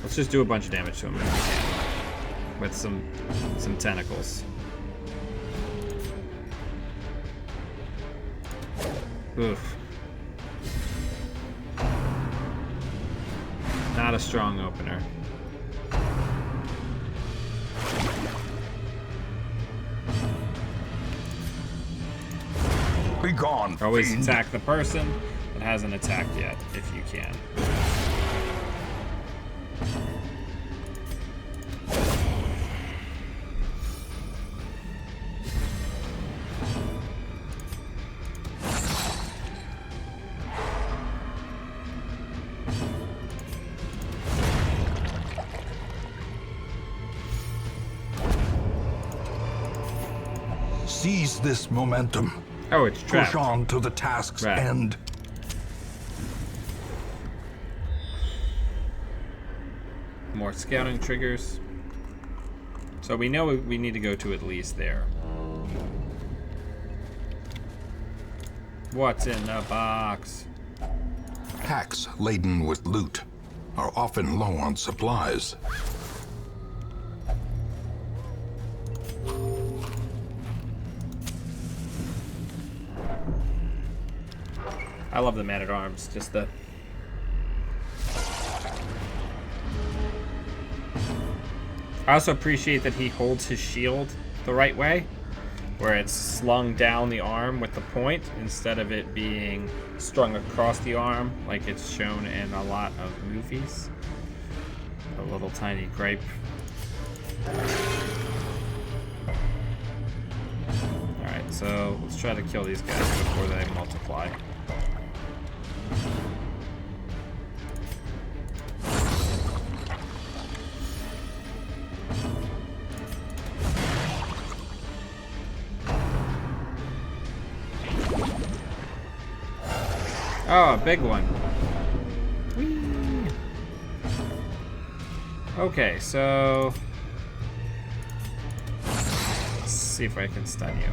Let's just do a bunch of damage to him if we can. With some tentacles. Oof. Not a strong opener. Be gone, Always fiend. attack the person that hasn't attacked yet, if you can. Seize this momentum. Oh, it's trapped. Push on to the task's Right. end. More scouting triggers. So we know we need to go to at least there. What's in the box? Packs laden with loot are often low on supplies. I love the Man-at-Arms. Just the... I also appreciate that he holds his shield the right way, where it's slung down the arm with the point instead of it being strung across the arm like it's shown in a lot of movies. A little tiny gripe. Alright, so let's try to kill these guys before they multiply. Oh, a big one. Whee! Okay, so let's see if I can stun you.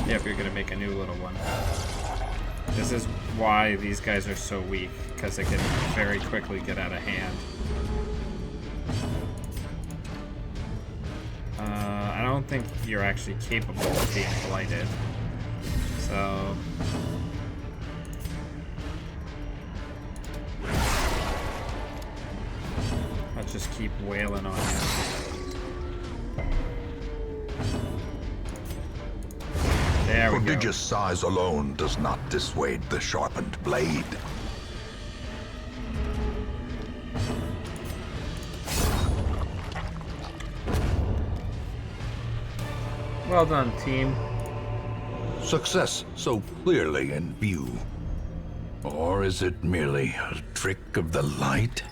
Yep, you're gonna make a new little one. This is why these guys are so weak, because they can very quickly get out of hand. I don't think you're actually capable of being blighted. So I'll just keep wailing on you. There we go. Prodigious size alone does not dissuade the sharpened blade. Well done, team. Success so clearly in view. Or is it merely a trick of the light?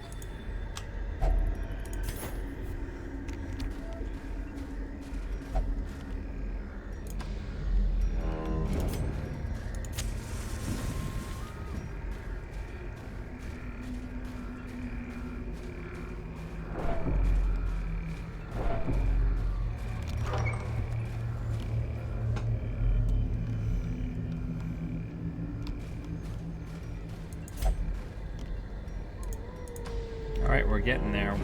Alright, we're getting there.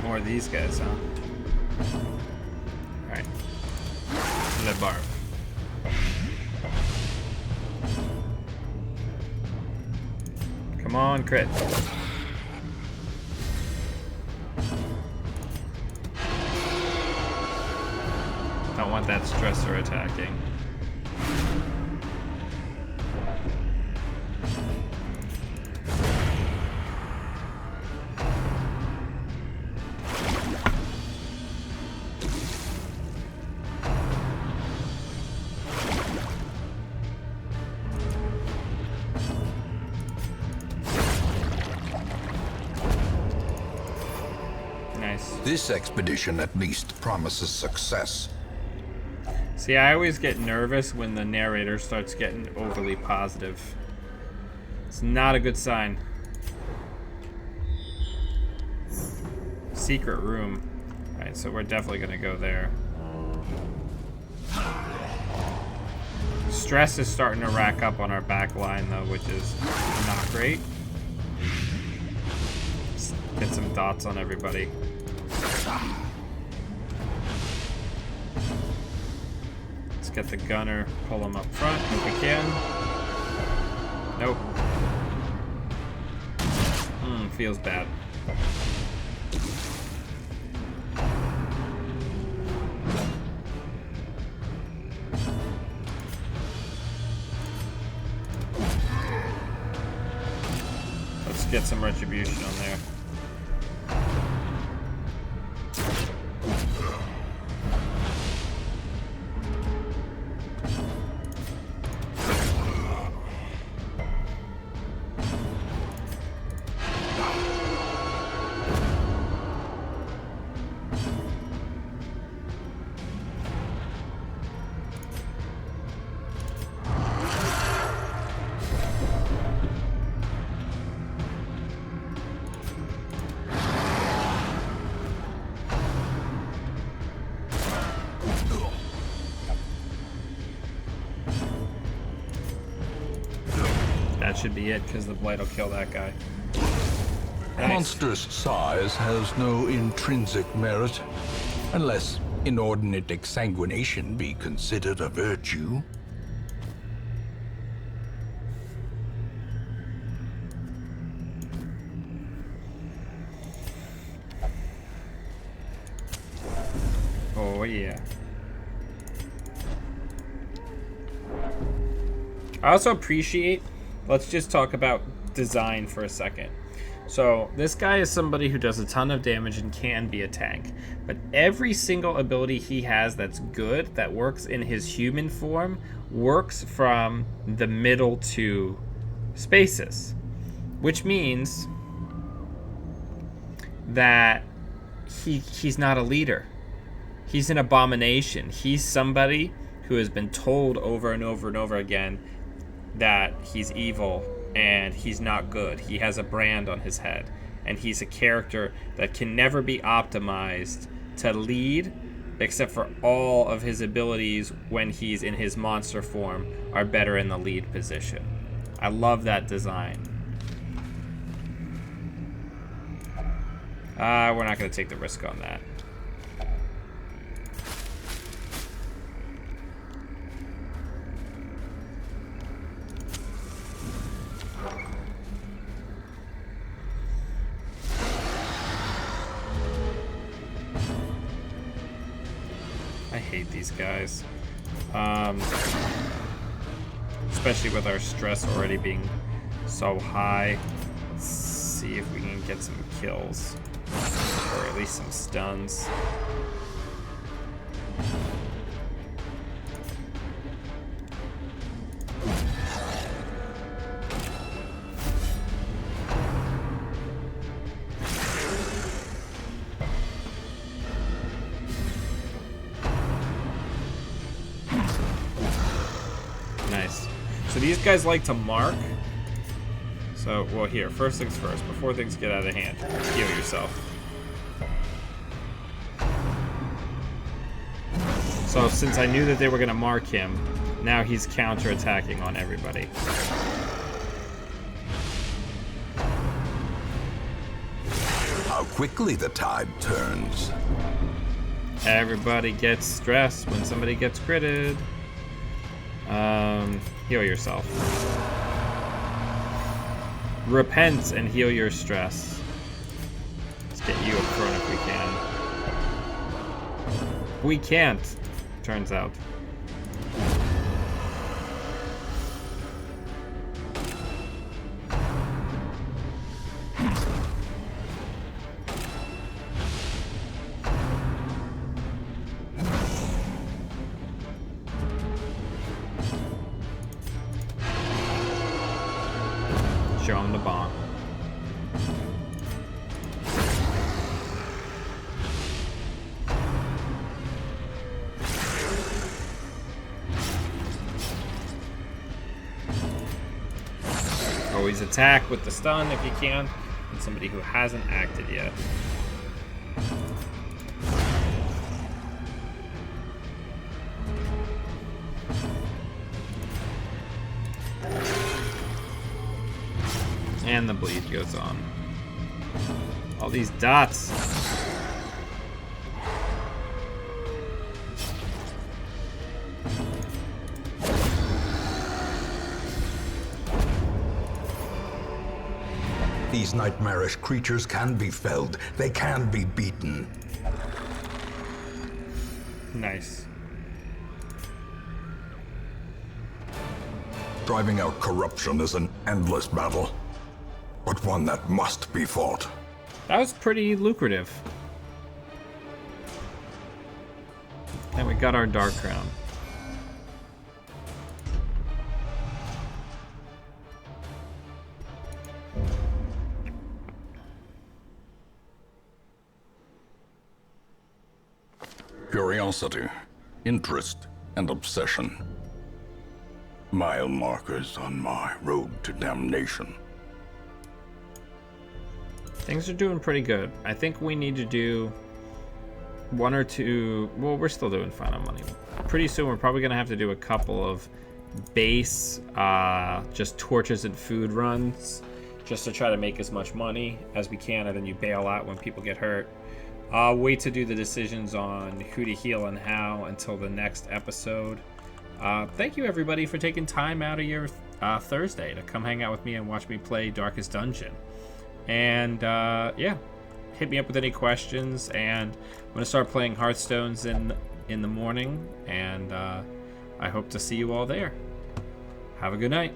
More of these guys, huh? Alright. Le Barbe. Come on, crit. Don't want that stressor attacking. Nice. This expedition at least promises success. See, I always get nervous when the narrator starts getting overly positive. It's not a good sign. Secret room. Alright, so we're definitely gonna go there. Stress is starting to rack up on our back line though, which is not great. Let's get some dots on everybody. Get the gunner, pull him up front if we can. Nope. Feels bad. Let's get some retribution on there. That should be it, because the blight will kill that guy. Nice. Monstrous size has no intrinsic merit, unless inordinate exsanguination be considered a virtue. Oh yeah. I also appreciate, let's just talk about design for a second. So this guy is somebody who does a ton of damage and can be a tank. But every single ability he has that's good, that works in his human form, works from the middle two spaces. Which means that he's not a leader. He's an abomination. He's somebody who has been told over and over and over again that he's evil and he's not good. He has a brand on his head, and he's a character that can never be optimized to lead, except for all of his abilities when he's in his monster form are better in the lead position. I love that design. We're not going to take the risk on that. I hate these guys. Especially with our stress already being so high. Let's see if we can get some kills. Or at least some stuns. Nice. So these guys like to mark. So, well, here, first things first, before things get out of hand, heal yourself. So, since I knew that they were going to mark him, now he's counter-attacking on everybody. How quickly the tide turns. Everybody gets stressed when somebody gets critted. Heal yourself. Repent and heal your stress. Let's get you up front if we can. We can't, turns out. Show him the bomb. Always attack with the stun if you can, and somebody who hasn't acted yet. And the bleed goes on. All these dots. These nightmarish creatures can be felled. They can be beaten. Nice. Driving out corruption is an endless battle, but one that must be fought. That was pretty lucrative. And we got our Dark Crown. Curiosity, interest, and obsession. Mile markers on my road to damnation. Things are doing pretty good. I think we need to do one or two. Well, we're still doing fine on money. Pretty soon, we're probably going to have to do a couple of base, just torches and food runs, just to try to make as much money as we can, and then you bail out when people get hurt. Wait to do the decisions on who to heal and how until the next episode. Thank you, everybody, for taking time out of your Thursday to come hang out with me and watch me play Darkest Dungeon. And yeah, hit me up with any questions. And I'm gonna start playing Hearthstones in the morning, and I hope to see you all there. Have a good night.